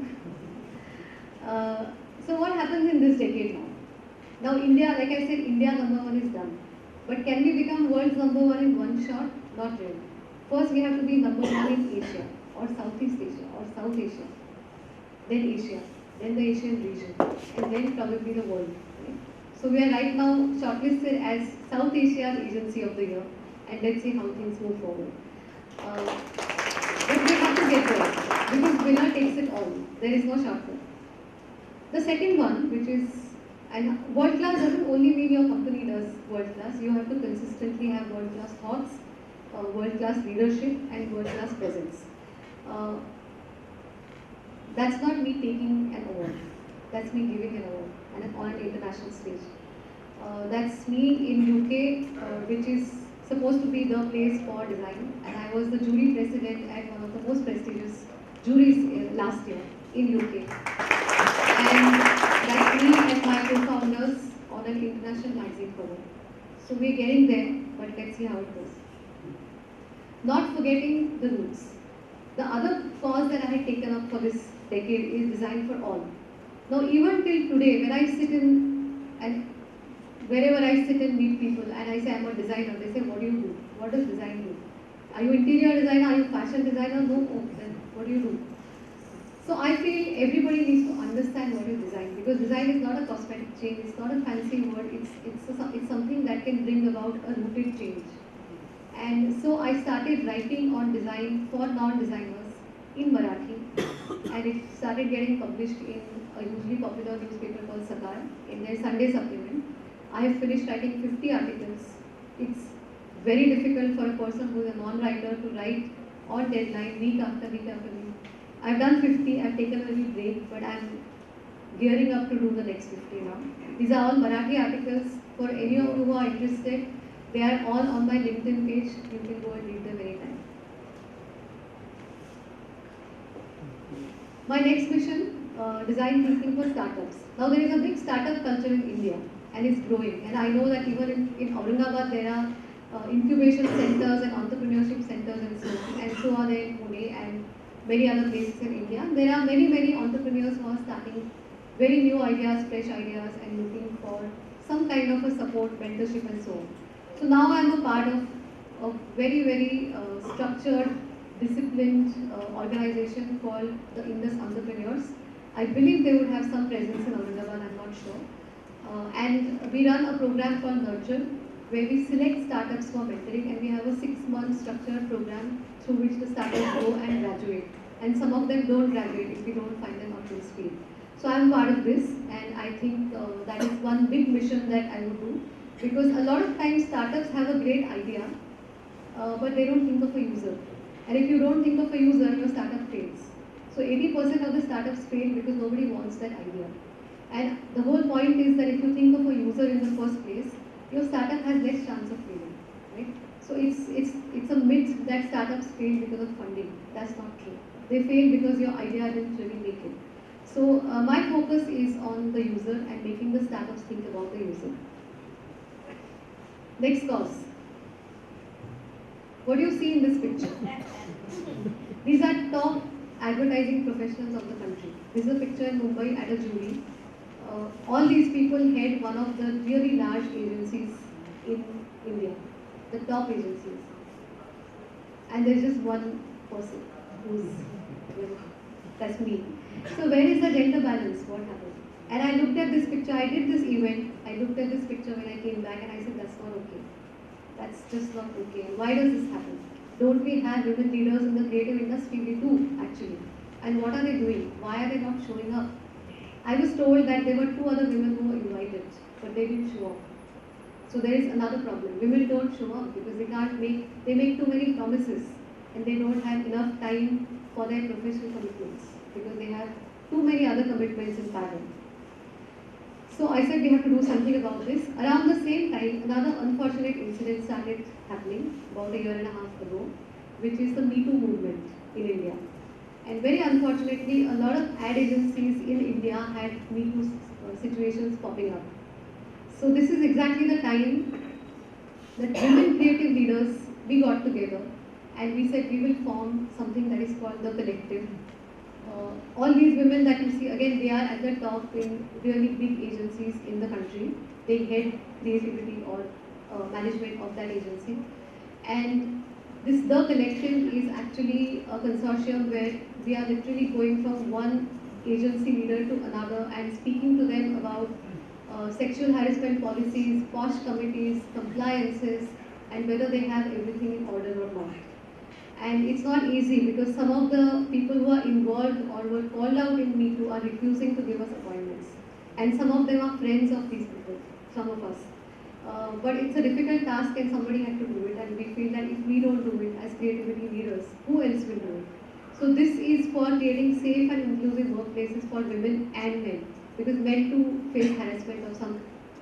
So what happens in this decade now? Now India, like I said, India number one is done. But can we become world's number one in one shot? Not really. First we have to be number one in Asia, or Southeast Asia, or South Asia, then Asia, then the Asian region, and then probably the world. Right? So we are right now shortlisted as South Asia's Agency of the Year, and let's see how things move forward. But we have to get there, because winner takes it all. There is no shortcut. The second one, which is, and world class doesn't only mean your company does world class. You have to consistently have world class thoughts, world class leadership, and world class presence. That's not me taking an award. That's me giving an award and on an international stage. That's me in UK, which is supposed to be the place for design, and I was the jury president at one of the most prestigious juries last year in UK. And that's me and my co-founders on an international magazine cover. So we're getting there, but let's see how it goes. Not forgetting the roots. The other cause that I had taken up for this decade is design for all. Now even till today, when I sit in and wherever I sit and meet people and I say I'm a designer, they say, what do you do? What does design do? Are you interior designer? Are you fashion designer? No, oh, then what do you do? So I feel everybody needs to understand what is design, because design is not a cosmetic change, it's not a fancy word, it's something that can bring about a rooted change. And so I started writing on design for non-designers in Marathi, and it started getting published in a hugely popular newspaper called Sakar in their Sunday supplement. I have finished writing 50 articles. It's very difficult for a person who is a non-writer to write on deadline week after week after week. I've done 50, I've taken a little break, but I'm gearing up to do the next 50 now. These are all Marathi articles. For any of you who are interested, they are all on my LinkedIn page. You can go and read them anytime. My next mission, design thinking for startups. Now there is a big startup culture in India, and it's growing. And I know that even in Aurangabad there are incubation centers and entrepreneurship centers and so are there in Pune and many other places in India. There are many entrepreneurs who are starting very new ideas, fresh ideas, and looking for some kind of a support, mentorship, and so on. So now I am a part of a very structured, disciplined organization called the Indus Entrepreneurs. I believe they would have some presence in Aurangabad, I'm not sure. And we run a program called Nurture, where we select startups for mentoring, and we have a 6-month structured program through which the startups go and graduate. And some of them don't graduate if we don't find them up to speed. So I'm part of this, and I think that is one big mission that I would do, because a lot of times startups have a great idea, but they don't think of a user. And if you don't think of a user, your startup fails. So 80% of the startups fail because nobody wants that idea. And the whole point is that if you think of a user in the first place, your startup has less chance of failing, right? So it's a myth that startups fail because of funding. That's not true. They fail because your idea didn't really make it. So my focus is on the user and making the startups think about the user. Next cause. What do you see in this picture? These are top advertising professionals of the country. This is a picture in Mumbai at a jury. All these people head one of the really large agencies in India, the top agencies. And there's just one person who's, that's me. So where is the gender balance? What happened? And I looked at this picture, I did this event, I looked at this picture when I came back and I said, that's not okay. That's just not okay. And why does this happen? Don't we have women leaders in the creative industry? We do, actually. And what are they doing? Why are they not showing up? I was told that there were 2 other women who were invited, but they didn't show up. So there is another problem. Women don't show up because they make too many promises and they don't have enough time for their professional commitments because they have too many other commitments in parallel. So I said we have to do something about this. Around the same time, another unfortunate incident started happening about a year and a half ago, which is the Me Too movement in India. And very unfortunately, a lot of ad agencies in India had Me Too situations popping up. So this is exactly the time that women creative leaders, we got together and we said we will form something that is called the collective. All these women that you see, again, they are at the top in really big agencies in the country. They head creativity or management of that agency. And this The Collective is actually a consortium where we are literally going from one agency leader to another and speaking to them about sexual harassment policies, POSH committees, compliances, and whether they have everything in order or not. And it's not easy because some of the people who are involved or were called out in Me Too are refusing to give us appointments. And some of them are friends of these people, some of us. But it's a difficult task and somebody had to do it, and we feel that if we don't do it as creativity leaders, who else will do it? So this is for creating safe and inclusive workplaces for women and men, because men too face harassment of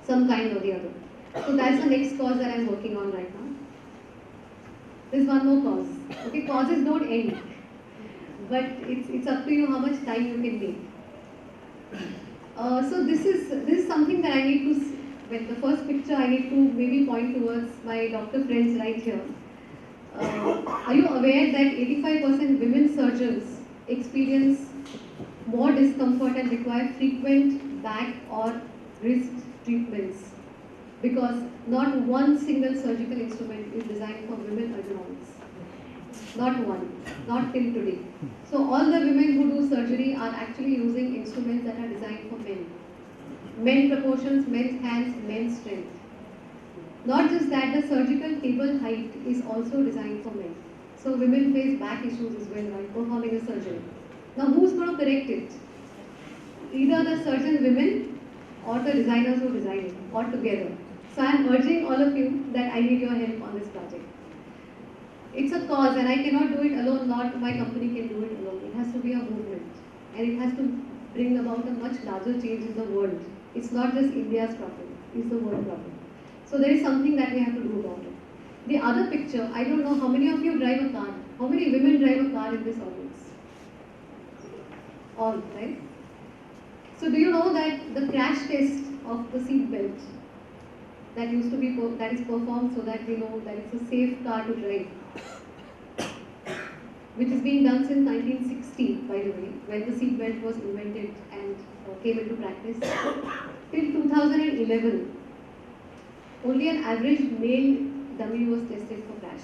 some kind or the other. So that's the next cause that I'm working on right now. There's one more cause. Okay, causes don't end, but it's up to you how much time you can make. So this is something that I need to. When the first picture I need to maybe point towards my doctor friends right here. Are you aware that 85% women surgeons experience more discomfort and require frequent back or wrist treatments because not one single surgical instrument is designed for women ergonomics. Not one, not till today. So all the women who do surgery are actually using instruments that are designed for men. Men proportions, men's hands, men's strength. Not just that, the surgical table height is also designed for men. So women face back issues as well while performing a surgery. Now who's going to correct it? Either the surgeon women or the designers who design it, or together. So I am urging all of you that I need your help on this project. It's a cause and I cannot do it alone, not my company can do it alone. It has to be a movement and it has to bring about a much larger change in the world. It's not just India's problem, it's the world problem. So there is something that we have to do about it. The other picture, I don't know how many of you drive a car. How many women drive a car in this audience? All, right? So do you know that the crash test of the seat belt that used to be that is performed so that we know that it's a safe car to drive, which is being done since 1960, by the way, when the seat belt was invented and came into practice. Till 2011, only an average male dummy was tested for crash.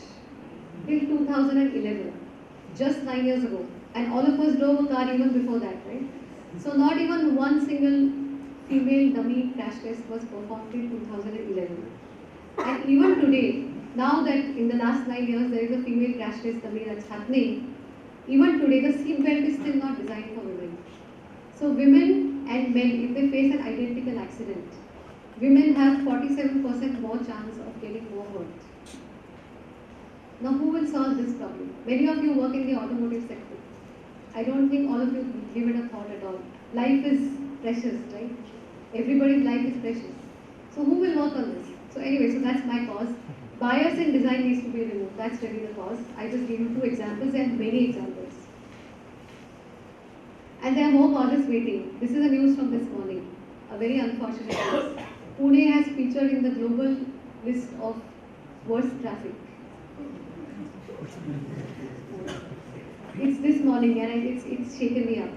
Till 2011, just 9 years ago. And all of us drove a car even before that, right? So not even one single female dummy crash test was performed till 2011. And even today, now that in the last 9 years there is a female crash test dummy that's happening, even today the seat belt is still not designed for women. So women and men, if they face an identical accident, women have 47% more chance of getting more hurt. Now who will solve this problem? Many of you work in the automotive sector. I don't think all of you give it a thought at all. Life is precious, right? Everybody's life is precious. So who will work on this? So anyway, so that's my cause. Bias in design needs to be removed. That's really the cause. I just gave you 2 examples and many examples. And there are more causes waiting. This is a news from this morning. A very unfortunate news. Pune has featured in the global list of worst traffic. It's this morning and it's shaken me up.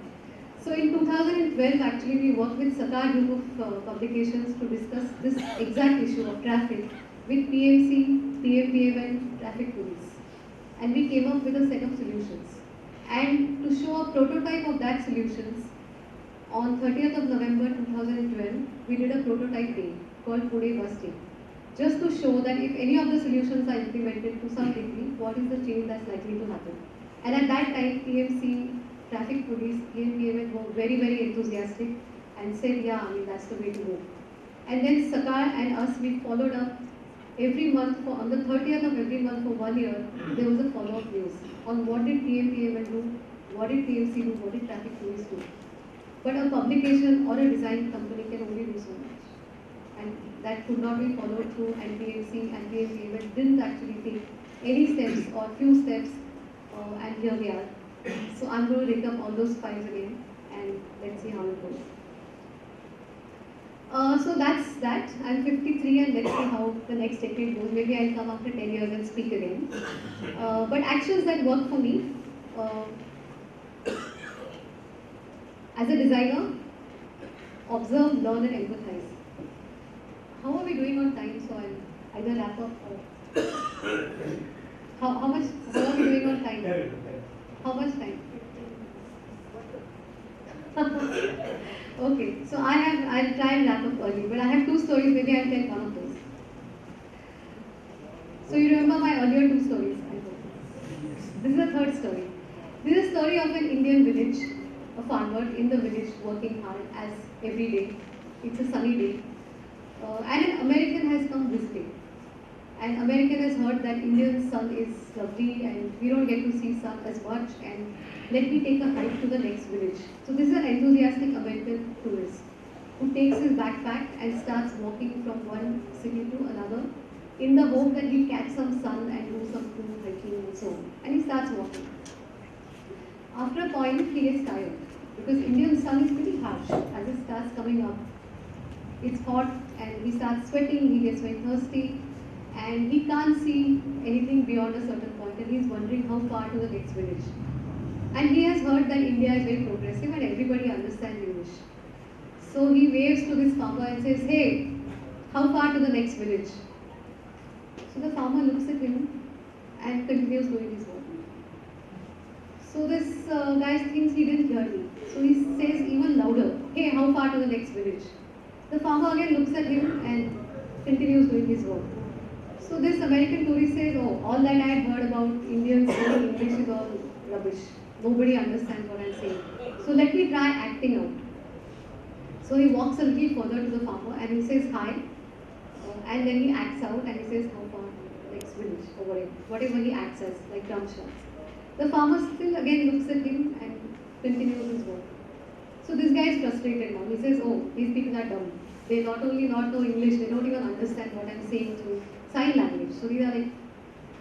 So in 2012, actually, we worked with Sakar group of publications to discuss this exact issue of traffic with PMC, PMPM and traffic police. And we came up with a set of solutions. And to show a prototype of that solutions, on 30th of November 2012, we did a prototype day called Pune Bus Day. Just to show that if any of the solutions are implemented to some degree, what is the change that's likely to happen. And at that time, PMC, traffic police, PMPM were very, very enthusiastic and said, yeah, I mean, that's the way to go. And then Sakar and us, we followed up every month, on the 30th of every month for 1 year, there was a follow-up news on what did PMPM do, what did PMC do, what did traffic police do. But a publication or a design company can only do so much. And that could not be followed through, and PMC and PMPM didn't actually take any steps or few steps, and here we are. So I'm going to rake up all those files again and let's see how it goes. So that's that. I'm 53 and let's see how the next decade goes. Maybe I'll come after 10 years and speak again. But actions that work for me, uh, as a designer, observe, learn and empathize. How are we doing on time? So I'll either wrap up or how are we doing on time? How much time? Okay, so I'll try and wrap up early, but I have two stories, maybe I'll tell one of those. So you remember my earlier two stories, I hope. This is the third story. This is a story of an Indian village, a farmer in the village working hard as every day. It's a sunny day. And an American has come visiting. And American has heard that Indian sun is lovely and we don't get to see sun as much, and let me take a hike to the next village. So this is an enthusiastic American tourist who takes his backpack and starts walking from one city to another in the hope that he'll catch some sun and do some cool hiking and so on. And he starts walking. After a point, he gets tired because Indian sun is pretty harsh as it starts coming up. It's hot and he starts sweating, he gets very thirsty, and he can't see anything beyond a certain point, and he's wondering how far to the next village. And he has heard that India is very progressive and everybody understands English. So he waves to this farmer and says, "Hey, how far to the next village?" So the farmer looks at him and continues doing his work. So this guy thinks he didn't hear me. So he says even louder, "Hey, how far to the next village?" The farmer again looks at him and continues doing his work. So this American tourist says, "Oh, all that I had heard about Indians speaking English is all rubbish. Nobody understands what I'm saying. So let me try acting out." So he walks a little further to the farmer and he says hi, and then he acts out and he says how far to the next village or whatever he acts as, like dumb shots. The farmer still again looks at him and continues his work. So this guy is frustrated now. He says, "Oh, these people are dumb. They not only not know English, they don't even understand what I'm saying through sign language. So these are like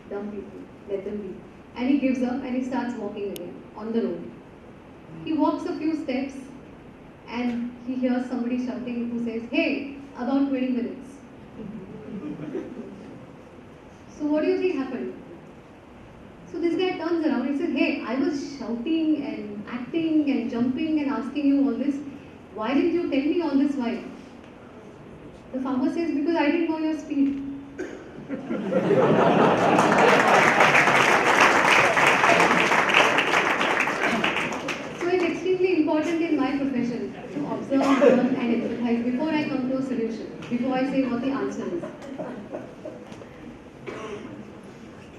dumb people. Let them be." And he gives up and he starts walking again on the road. He walks a few steps and he hears somebody shouting who says, "Hey, about 20 minutes." So what do you think happened? So this guy turns around and says, "Hey, I was shouting and acting and jumping and asking you all this. Why didn't you tell me all this while?" The farmer says, "Because I didn't know your speed." So it's extremely important in my profession to observe, learn and empathize before I come to a solution, before I say what the answer is.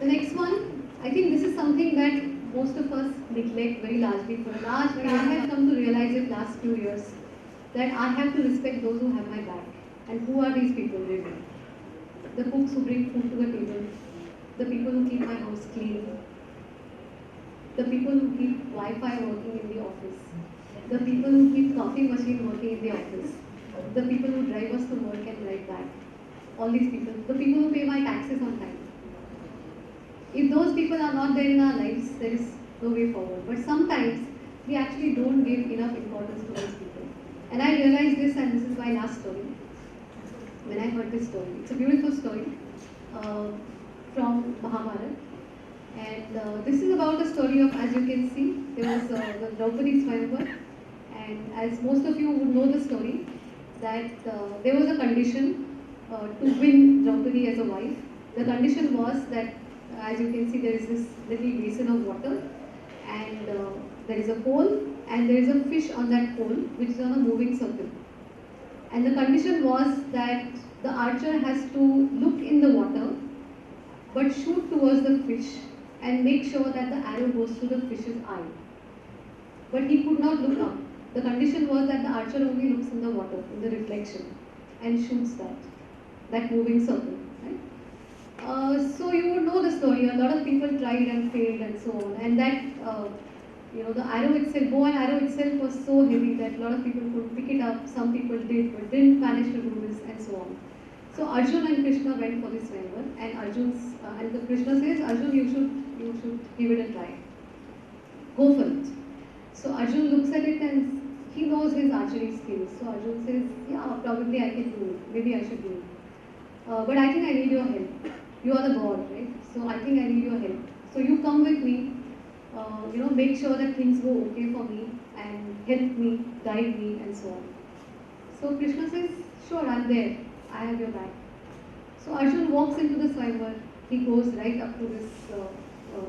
The next one, I think this is something that most of us neglect very largely for a large period. I have come to realize it last few years that I have to respect those who have my back. And who are these people really? The cooks who bring food to the table, the people who keep my house clean, the people who keep Wi-Fi working in the office, the people who keep coffee machine working in the office, the people who drive us to work and right back, all these people, the people who pay my taxes on time. If those people are not there in our lives, there is no way forward. But sometimes we actually don't give enough importance to those people. And I realized this, and this is my last story. When I heard this story, it's a beautiful story from Mahabharata. And this is about the story of, as you can see, there was the Draupadi Swayamvar. And as most of you would know the story, that there was a condition to win Draupadi as a wife. The condition was that, as you can see, there is this little basin of water, and there is a pole, and there is a fish on that pole, which is on a moving circle. And the condition was that the archer has to look in the water, but shoot towards the fish and make sure that the arrow goes through the fish's eye. But he could not look up. The condition was that the archer only looks in the water, in the reflection, and shoots that moving circle. Right? So you would know the story. A lot of people tried and failed and so on. And that, the arrow itself, bow and arrow itself was so heavy that a lot of people could pick it up. Some people did, but didn't manage to do this and so on. So Arjun and Krishna went for this swayamvar, and the Krishna says, "Arjun, you should give it a try. Go for it." So Arjun looks at it and he knows his archery skills. So Arjun says, yeah, probably I can do it. Maybe I should do it. But I think I need your help. You are the god, right? So I think I need your help. So you come with me, make sure that things go okay for me and help me, guide me, and so on. So Krishna says, sure, I'm there. I have your back. So Arjun walks into the Swayamvar. He goes right up to this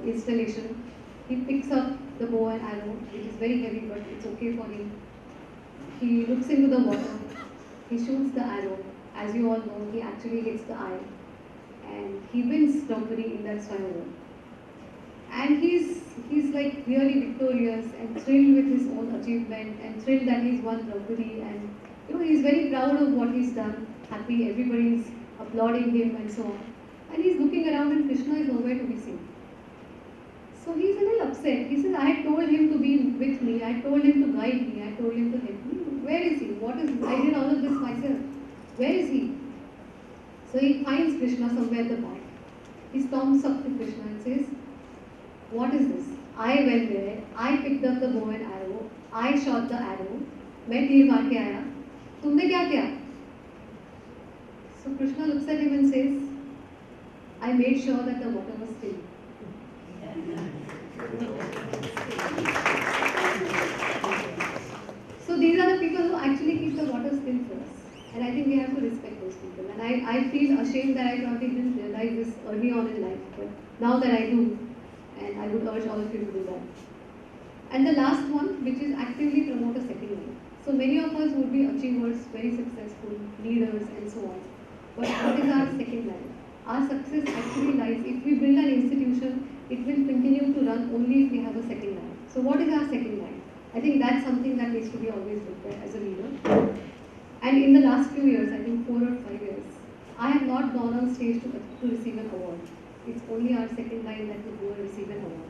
installation. He picks up the bow and arrow, which is very heavy, but it's okay for him. He looks into the water. He shoots the arrow. As you all know, he actually hits the eye. And he wins Draupadi in that Swayamvar. And he's like really victorious and thrilled with his own achievement and thrilled that he's won Draupadi, and he's very proud of what he's done. Happy, everybody's applauding him and so on. And he's looking around and Krishna is nowhere to be seen. So he's a little upset. He says, I had told him to be with me, I told him to guide me, I told him to help me. Where is he? I did all of this myself. Where is he? So he finds Krishna somewhere at the back. He storms up to Krishna and says, what is this? I went there, I picked up the bow and arrow, I shot the arrow, मैं तीर मार के आया, तुमने क्या किया? So Krishna looks at him and says, I made sure that the water was still. So these are the people who actually keep the water still for us. And I think we have to respect those people. And I feel ashamed that I probably didn't realize this early on in life. But now that I do, and I would urge all of you to do that. And the last one, which is actively promote a second life. So many of us would be achievers, very successful, leaders and so on. But what is our second life? Our success actually lies, if we build an institution, it will continue to run only if we have a second life. So what is our second life? I think that's something that needs to be always looked at as a leader. And in the last few years, I think 4 or 5 years, I have not gone on stage to receive an award. It's only our second line that would go and receive an award.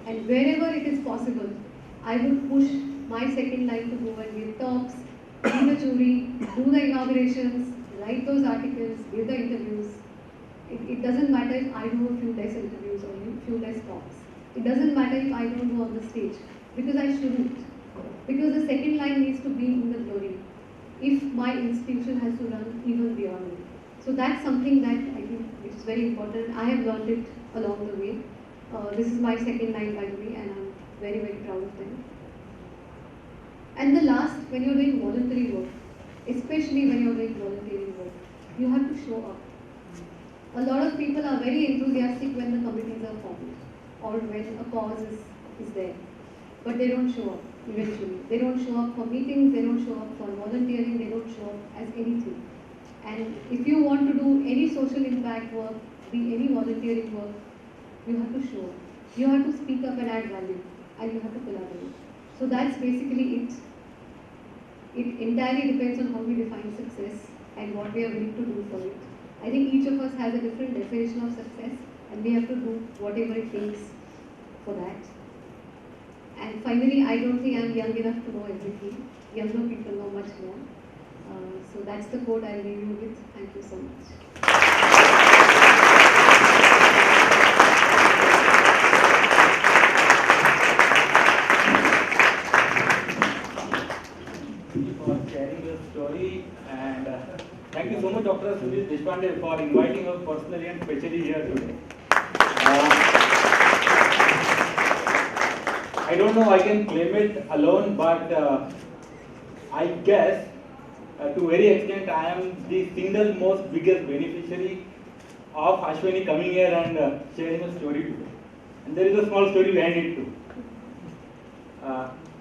And wherever it is possible, I would push my second line to go and give talks, be the jury, do the inaugurations, write those articles, give the interviews. It doesn't matter if I do a few less interviews or a few less talks. It doesn't matter if I don't go on the stage, because I shouldn't. Because the second line needs to be in the glory, if my institution has to run even beyond me. So that's something that I think which is very important. I have learned it along the way. This is my second line, by the way, and I'm very, very proud of them. And the last, when you're doing voluntary work, especially when you're doing volunteering work, you have to show up. A lot of people are very enthusiastic when the committees are formed or when a cause is there, but they don't show up eventually. They don't show up for meetings, they don't show up for volunteering, they don't show up as anything. And if you want to do any social impact work, be any volunteering work, you have to show up. You have to speak up and add value, and you have to collaborate. So that's basically it. It entirely depends on how we define success and what we are willing to do for it. I think each of us has a different definition of success, and we have to do whatever it takes for that. And finally, I don't think I'm young enough to know everything. Younger people know much more. So that's the quote I'll leave you with. Thank you so much. For sharing your story, and thank you so much, Dr. Sujit Deshpande, for inviting us personally and specially here today. I don't know I can claim it alone, but I guess to very extent I am the single most biggest beneficiary of Ashwini coming here and sharing a story today. And there is a small story behind it too.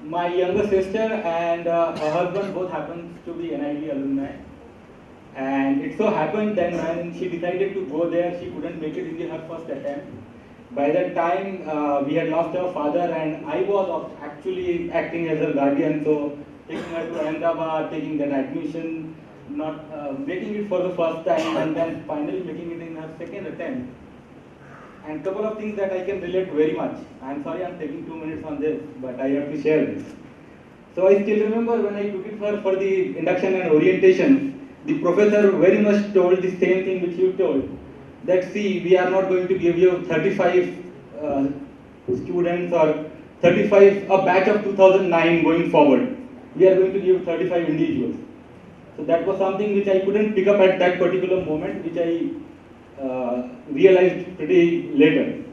My younger sister and her husband both happens to be NIT alumni. And it so happened that when she decided to go there, she couldn't make it in her first attempt. By that time, we had lost our father, and I was actually acting as a guardian, so taking her to Ahmedabad, taking that admission, not making it for the first time, and then finally making it in her second attempt. And couple of things that I can relate very much. I'm sorry I'm taking 2 minutes on this, but I have to share this. So I still remember when I took it for the induction and orientation, the professor very much told the same thing which you told. That see, we are not going to give you 35 students or 35, a batch of 2009 going forward. we are going to give 35 individuals. So that was something which I couldn't pick up at that particular moment, which I realized pretty later.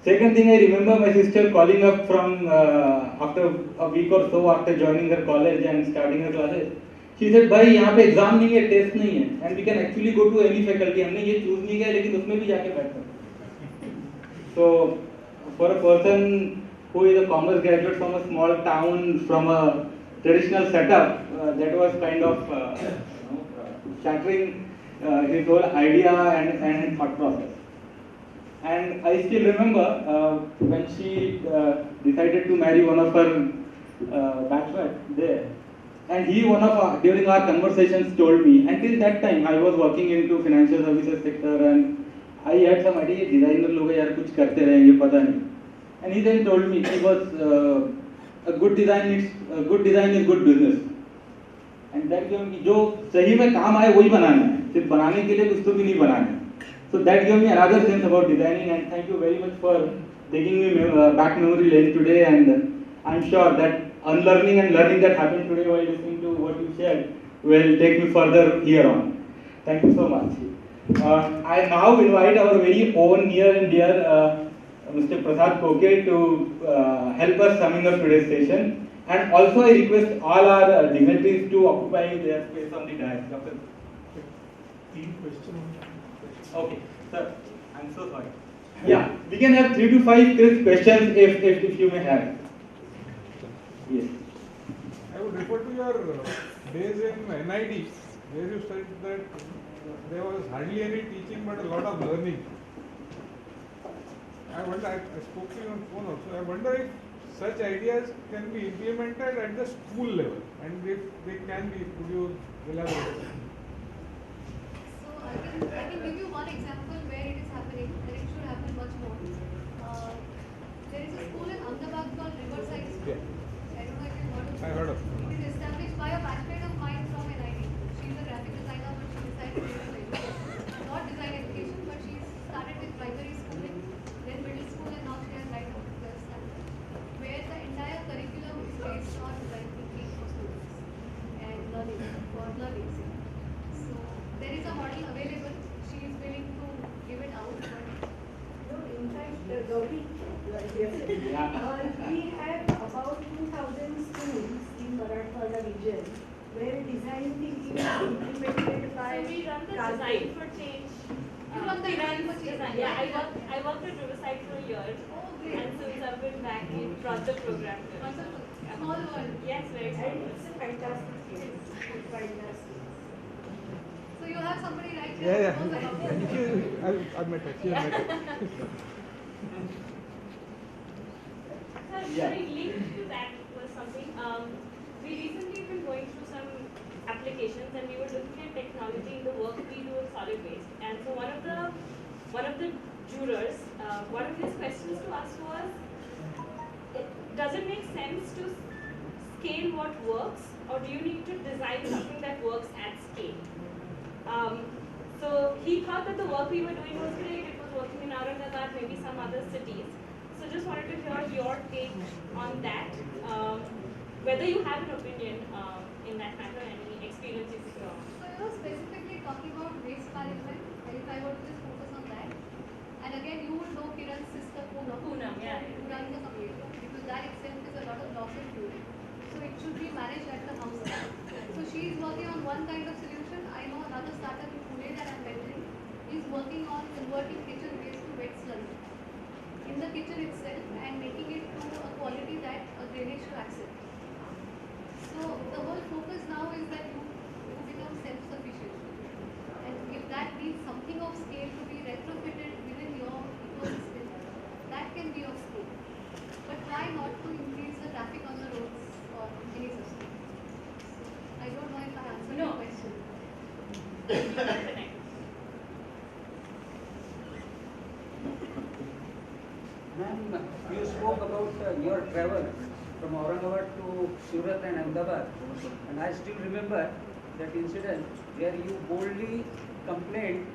Second thing, I remember my sister calling up from after a week or so after joining her college and starting her classes. She said, भाई यहाँ पे exam नहीं है, test नहीं है, and we can actually go to any faculty. हमने ये choose नहीं किया, लेकिन उसमें भी जाके बैठ सकते. So for a person who is a commerce graduate from a small town, from a traditional setup, that was kind of shattering his whole idea and thought process. And I still remember when she decided to marry one of her batchmates there. And he, during our conversations, told me, until that time I was working into financial services sector and I had some idea, designer लोग यार कुछ करते रहेंगे पता नहीं. And he then told me he was a good design is good business. And that gave me जो सही में काम आए वही बनाना है, सिर्फ बनाने के लिए कुछ तो भी नहीं बनाना है. So that gave me another sense about designing, and thank you very much for taking me back memory lane today. And I'm sure that unlearning and learning that happened today while listening to what you shared will take me further here on. Thank you so much. I now invite our very own near and dear Mr. Prasad Koke to help us summing up today's session. And also I request all our dignitaries to occupy their space on the dais. Dr. Okay, sir, I'm so sorry. Yeah, we can have 3 to 5 crisp questions if you may have. Yes. I would refer to your days in NID, where you said that there was hardly any teaching but a lot of learning. I wonder, I spoke to you on phone also, I wonder if such ideas can be implemented at the school level, and if they can be, could you elaborate? So I can give you one example where it is happening, and it should happen much more. There is a school in Ahmedabad called Riverside School. Yeah. I don't know if you've heard of it. I heard of it. It is established by a batchmate of mine from NIT. She's a graphic designer, but she decided to do education. Not design education, but she's started with primary schooling, then middle school, and now she has right out to 12th standard, where the entire curriculum is based on design thinking for students and learning, for learning. So there is a model available. She is willing to give it out, but No, in fact, Gauri, we have about 2,000 schools in Marathwada region where design thinking is implemented by So we run the Karthik. design for change. You run the design for change? Design. Yeah, I worked at Riverside for a year. oh great. And since I've been back, we brought the program to Wonderful. Small world. Yes, very And small. it's a fantastic place. It's fantastic. So you have somebody right here Yeah, who knows about it. I've met her, she has met her. So Yeah. very linked to that was something. We recently been going through some applications, and we were looking at technology in the work we do in solid waste. And so one of the jurors, one of his questions to us was, does it make sense to scale what works, or do you need to design something that works at scale? So he thought that the work we were doing was great. It was working in Aurangabad, maybe some other cities. So just wanted to hear your take on that. Whether you have an opinion in that matter, any experience you could share. So you know, specifically talking about waste management, if I were to just focus on that, and again you would know Kiran's sister Poonam, Poonam, yeah. who runs the computer, because that itself is a lot of loss and fuel. So it should be managed at the house level. So she is working on one kind of solution. I know another startup in Pune that I'm mentoring is working on converting kitchen waste to wet slurry in the kitchen itself and making it to a quality that a drainage should accept. So the whole focus now is that you become self-sufficient. And if that needs something of scale to be retrofitted within your ecosystem, that can be of scale. But try not to increase the traffic on the roads or any such thing. I don't know if I answered your No. question. Ma'am, you spoke about your travel from Aurangabad to Surat and Ahmedabad, and I still remember that incident where you boldly complained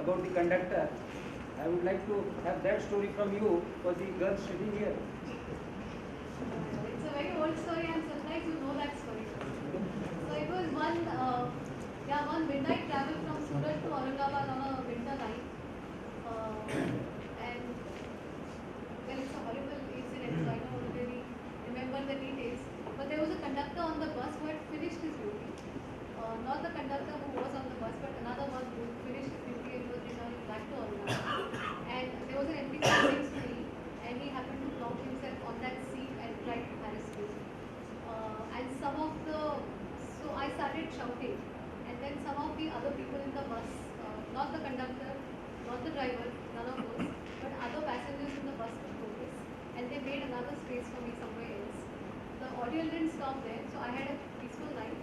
about the conductor. I would like to have that story from you for the girls sitting here. It's a very old story. I'm surprised you know that one midnight travel from Surat to Aurangabad on a winter night. And well, it's a horrible incident, so I don't really remember the details. But there was a conductor on the bus who had finished his duty. Not the conductor who was on the bus, but another one who finished his duty and was returning back to Aurangabad. And there was an empty seat next to me, and he happened to plonk himself on that seat and tried to harass me. And so I started shouting, and then some of the other people in the bus, not the conductor, not the driver, none of those, but other passengers in the bus took notice, and they made another space for me somewhere else. The audio didn't stop there, so I had a peaceful night.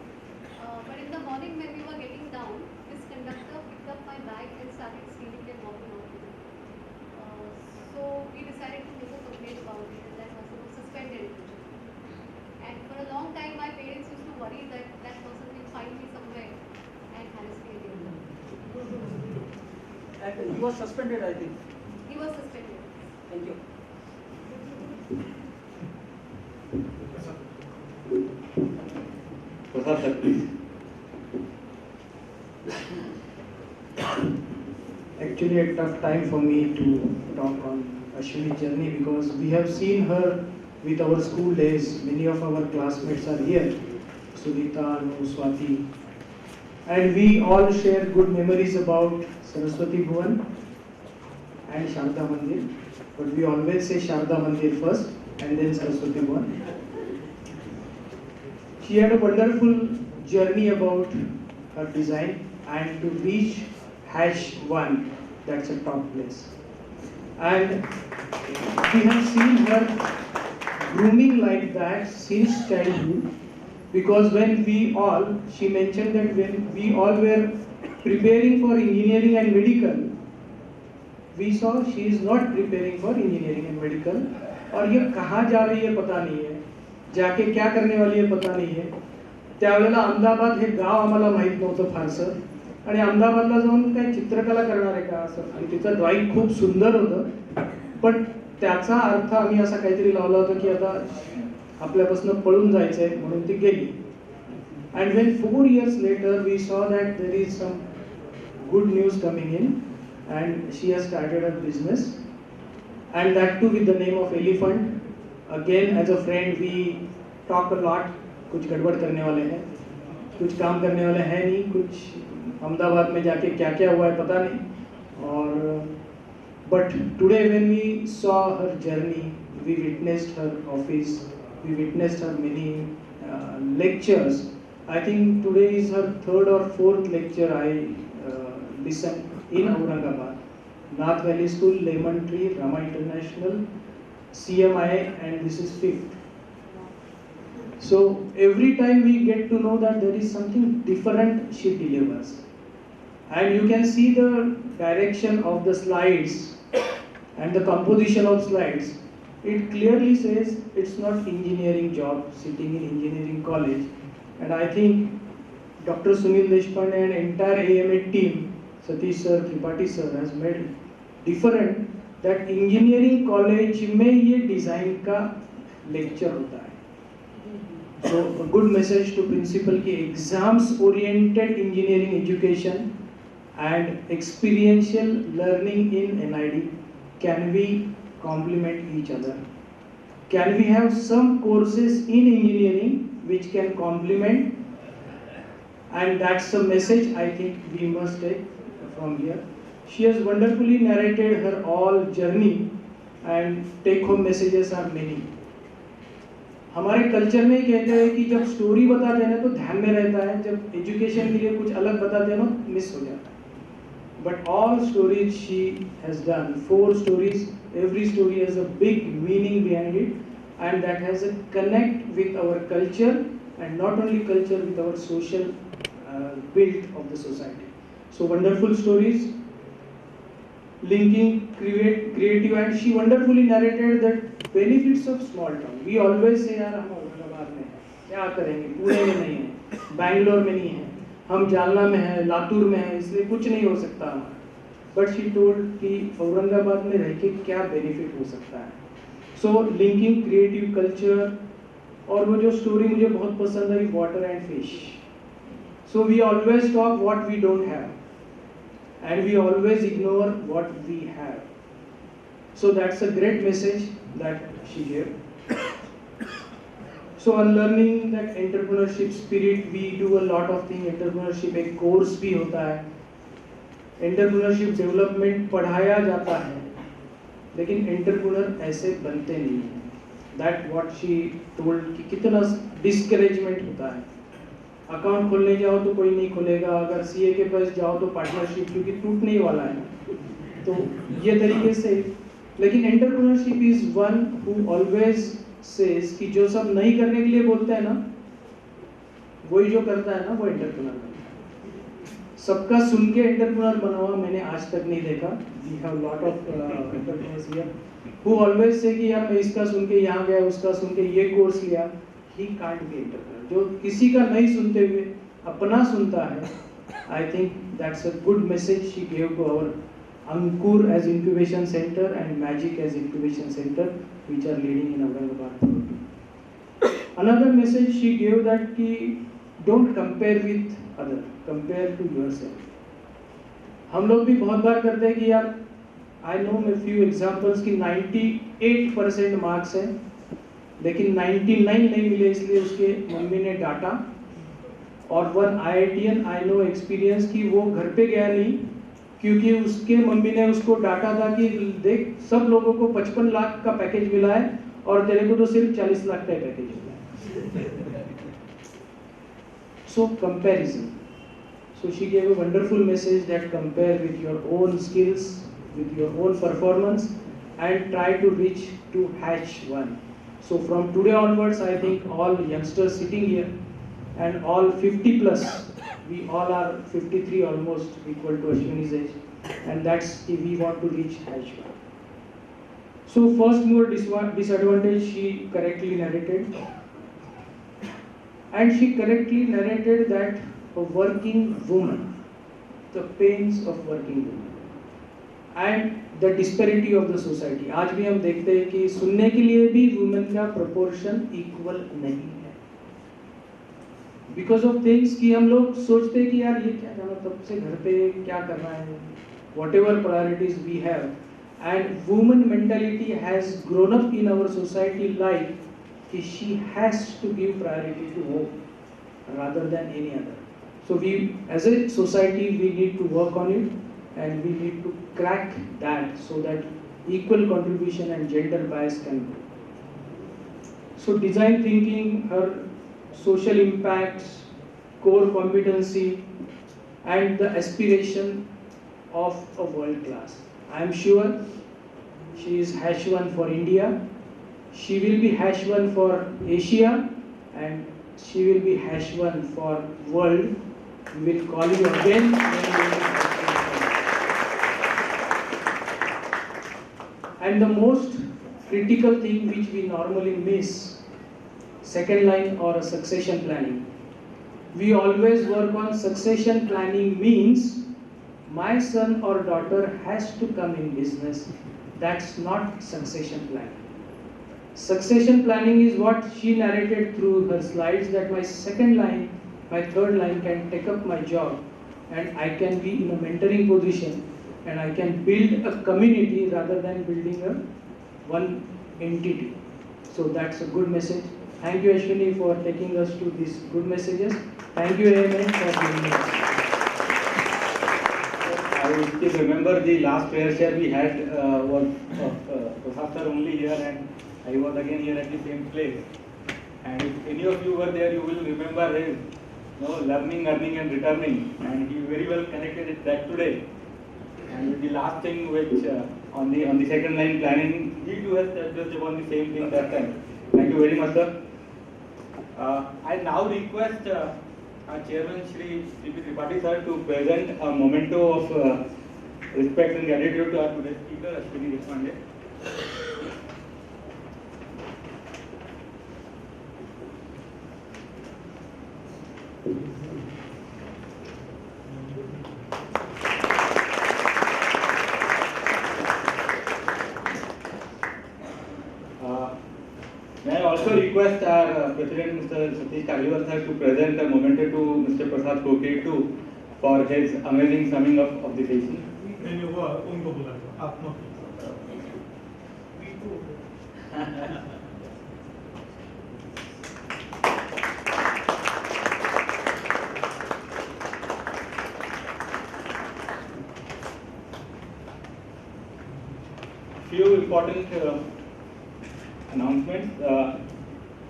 But in the morning when we were getting down, this conductor picked up my bag and started stealing and walking out with it. So we decided to make a complaint about it, and that person was suspended. And for a long time, my parents used to worry that that person will find me somewhere and harass me again. And he was suspended, I think. He was suspended. Thank you. Prasad sir, please. Actually a tough time for me to talk on Ashwini's journey because we have seen her with our school days. Many of our classmates are here, Sunita, Anu, Swati, and we all share good memories about Saraswati Bhuvan and Sharda Mandir, but we always say Sharda Mandir first and then Saraswati Bhuvan. She had a wonderful journey about her design and to reach #1, that's a top place. And we have seen her grooming like that since childhood, because she mentioned that when we all were preparing for engineering and medical, we saw she is not preparing for engineering and medical, और ये कहाँ जा रही है पता नहीं है, जाके क्या करने वाली आहे पता नाही आहे. त्यावेळेला अहमदाबाद हे गाव आम्हाला माहित नव्हतं फारसं, आणि अहमदाबादला जाऊन काय चित्रकला करणार आहे का असं, आणि तिचं ड्रॉइंग खूप सुंदर होतं, पण त्याचा अर्थ आम्ही असा काहीतरी लावला होता की आता आपल्यापासून पळून जायचंय म्हणून ती गेली. And when 4 years later we saw that there is some good news coming in and she has started a business, and that too with the name of Elephant. Again as a friend we talk a lot, कुछ गड़बड़ करने वाले हैं, कुछ काम करने वाले हैं नहीं, कुछ अहमदाबाद में जाके क्या क्या हुआ है पता नहीं. और but today when we saw her journey, we witnessed her office, we witnessed her many lectures. I think today is her 3rd or 4th lecture I listened in Aurangabad, North Valley School, Lemon Tree, Rama International, CMI, and this is 5th. So every time we get to know that there is something different she delivers, and you can see the direction of the slides and the composition of slides. It clearly says it's not engineering job sitting in engineering college, and I think Dr. Sunil Deshpande and entire AMA team, Satish sir, Tripathi sir, has made different that engineering college में ये design का lecture होता है. So a good message to principal कि exams oriented engineering education and experiential learning in NID, can we complement each other? Can we have some courses in engineering which can complement? And that's the message I think we must take from here. She has wonderfully narrated her all journey, and take home messages are many. हमारे culture में कहते हैं कि जब story बताते हैं ना तो ध्यान में रहता है, जब एजुकेशन के लिए कुछ अलग बताते हैं ना मिस हो जाता है. But all stories she has done, 4 stories, every story has a big meaning behind it, and that has a connect with our culture, and not only culture, with our social build of the society. So wonderful stories, linking creative, and she wonderfully narrated that benefits of small town. We always say यार हम औरंगाबाद में हैं, क्या करेंगे, पुणे में नहीं है, बैंगलोर में नहीं है, हम जालना में है, लातूर में है, इसलिए कुछ नहीं हो सकता हमारा. बट शी टोल्ड कि औरंगाबाद में रह के क्या बेनिफिट हो सकता है. सो लिंकिंग क्रिएटिव कल्चर, और वो जो स्टोरी मुझे बहुत पसंद आई, water and fish. So we always talk what we don't have, and we always ignore what we have. So that's a great message that she gave. So unlearning that entrepreneurship spirit, we do a lot of things. Entrepreneurship एक course भी होता है, entrepreneurship development पढ़ाया जाता है, लेकिन entrepreneur ऐसे बनते नहीं हैं. दैट व्हाट शी टोल्ड कि कितना डिस्करेजमेंट होता है. अकाउंट खोलने जाओ तो कोई नहीं खोलेगा, अगर सीए के पास जाओ तो पार्टनरशिप क्योंकि टूटने ही वाला है. तो ये तरीके से, लेकिन entrepreneurship is one who always says कि जो सब नहीं करने के लिए बोलते हैं ना, वही जो करता है ना वो एंटरप्रेन्योर है. सबका सुन के एंटरप्रेन्योर बना हुआ मैंने आज तक नहीं देखा. We have lot of entrepreneurs here who always say कि यार मैं इसका सुन के यहाँ गया, उसका सुन के ये कोर्स लिया. He can't be entrepreneur. जो किसी का नहीं सुनते हुए अपना सुनता है, I think that's a good message she gave to our Ankur as incubation center and Magic as incubation center, which are leading in Aurangabad. Another message she gave that ki don't compare with other, compare to yourself. हम लोग भी बहुत बार करते हैं कि यार I know a few examples कि 98% marks है, लेकिन 99 नहीं मिले इसलिए उसके मम्मी ने डांटा. और one IITian I know experience कि वो घर पे गया नहीं क्योंकि उसके मम्मी ने उसको डांटा था कि देख सब लोगों को 55 लाख का पैकेज मिला है और तेरे को तो सिर्फ 40 लाख का पैकेज मिला है. So comparison. So she gave a wonderful message that compare with your own skills, with your own performance and try to reach to #1. So from today onwards, I think all youngsters sitting here and all 50 plus, we all are 53 almost equal to Ashwini's age, and that's if we want to reach #1. So first mover disadvantage she correctly narrated, and she correctly narrated that a working woman, the pains of working woman and the disparity of the society. आज भी हम देखते हैं कि सुनने के लिए भी वुमेन का proportion equal नहीं है. बिकॉज ऑफ थिंग्स कि हम लोग सोचते हैं कि यार ये क्या जाना, तब से घर पे क्या करना है, whatever priorities we have. And women mentality has grown up in our society like कि she has to give priority to home rather than any other. So we as a society we need to work on it and we need to crack that so that equal contribution and gender bias can go. So design thinking, her social impacts, core competency, and the aspiration of a world class. I am sure she is #1 for India, she will be #1 for Asia, and she will be #1 for world. We will call you again. And the most critical thing which we normally miss, second line or a succession planning. We always work on succession planning means my son or daughter has to come in business. That's not succession planning. Succession planning is what she narrated through her slides, that my second line, my third line can take up my job and I can be in a mentoring position and I can build a community rather than building a one entity. So that's a good message. Thank you Ashwini for taking us to these good messages. Thank you AMN for giving us. I still remember the last fair share we had was Prasad sir only here, and I was again here at the same place. And if any of you were there, you will remember his learning, earning and returning, and he very well connected it that today. And the last thing which on the second line planning, he too has touched upon the same thing that time. Thank you very much sir. I now request our chairman Shri C.P. Tripathi sir to present a memento of respect and gratitude to our today's speaker Ashwini Deshpande. May I also request our President Mr. Satish Kaliwar sir to present a memento to Mr. Prasad Kokre too for his amazing summing up of the session. नहीं वो उनको बुला दो आप मत Few important announcements.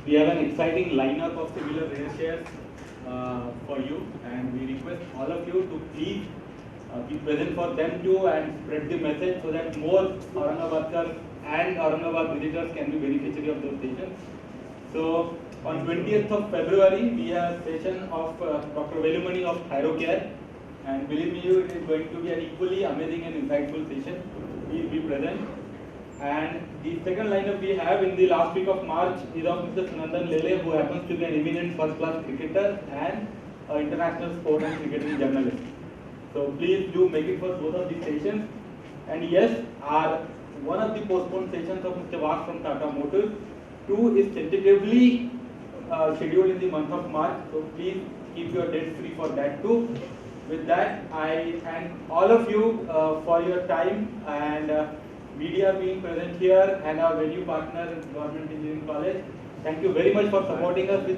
We have an exciting lineup of similar rare shares for you, and we request all of you to please be present for them too and spread the message so that more Aurangabadkars and Aurangabad visitors can be beneficiary of those stations. So on 20th of February, we have session of Dr. Velumani of Thyrocare, and believe me, it is going to be an equally amazing and insightful session. Please be present. And the second lineup we have in the last week of March is of Mr. Sunandan Lele, who happens to be an eminent first-class cricketer and international sport and cricketing journalist. So please do make it for both of these sessions. And yes, one of the postponed sessions of Mr. Vas from Tata Motors 2 is tentatively scheduled in the month of March. So please keep your dates free for that too. With that, I thank all of you for your time and media being present here and our venue partner, Government Engineering College. Thank you very much for supporting us with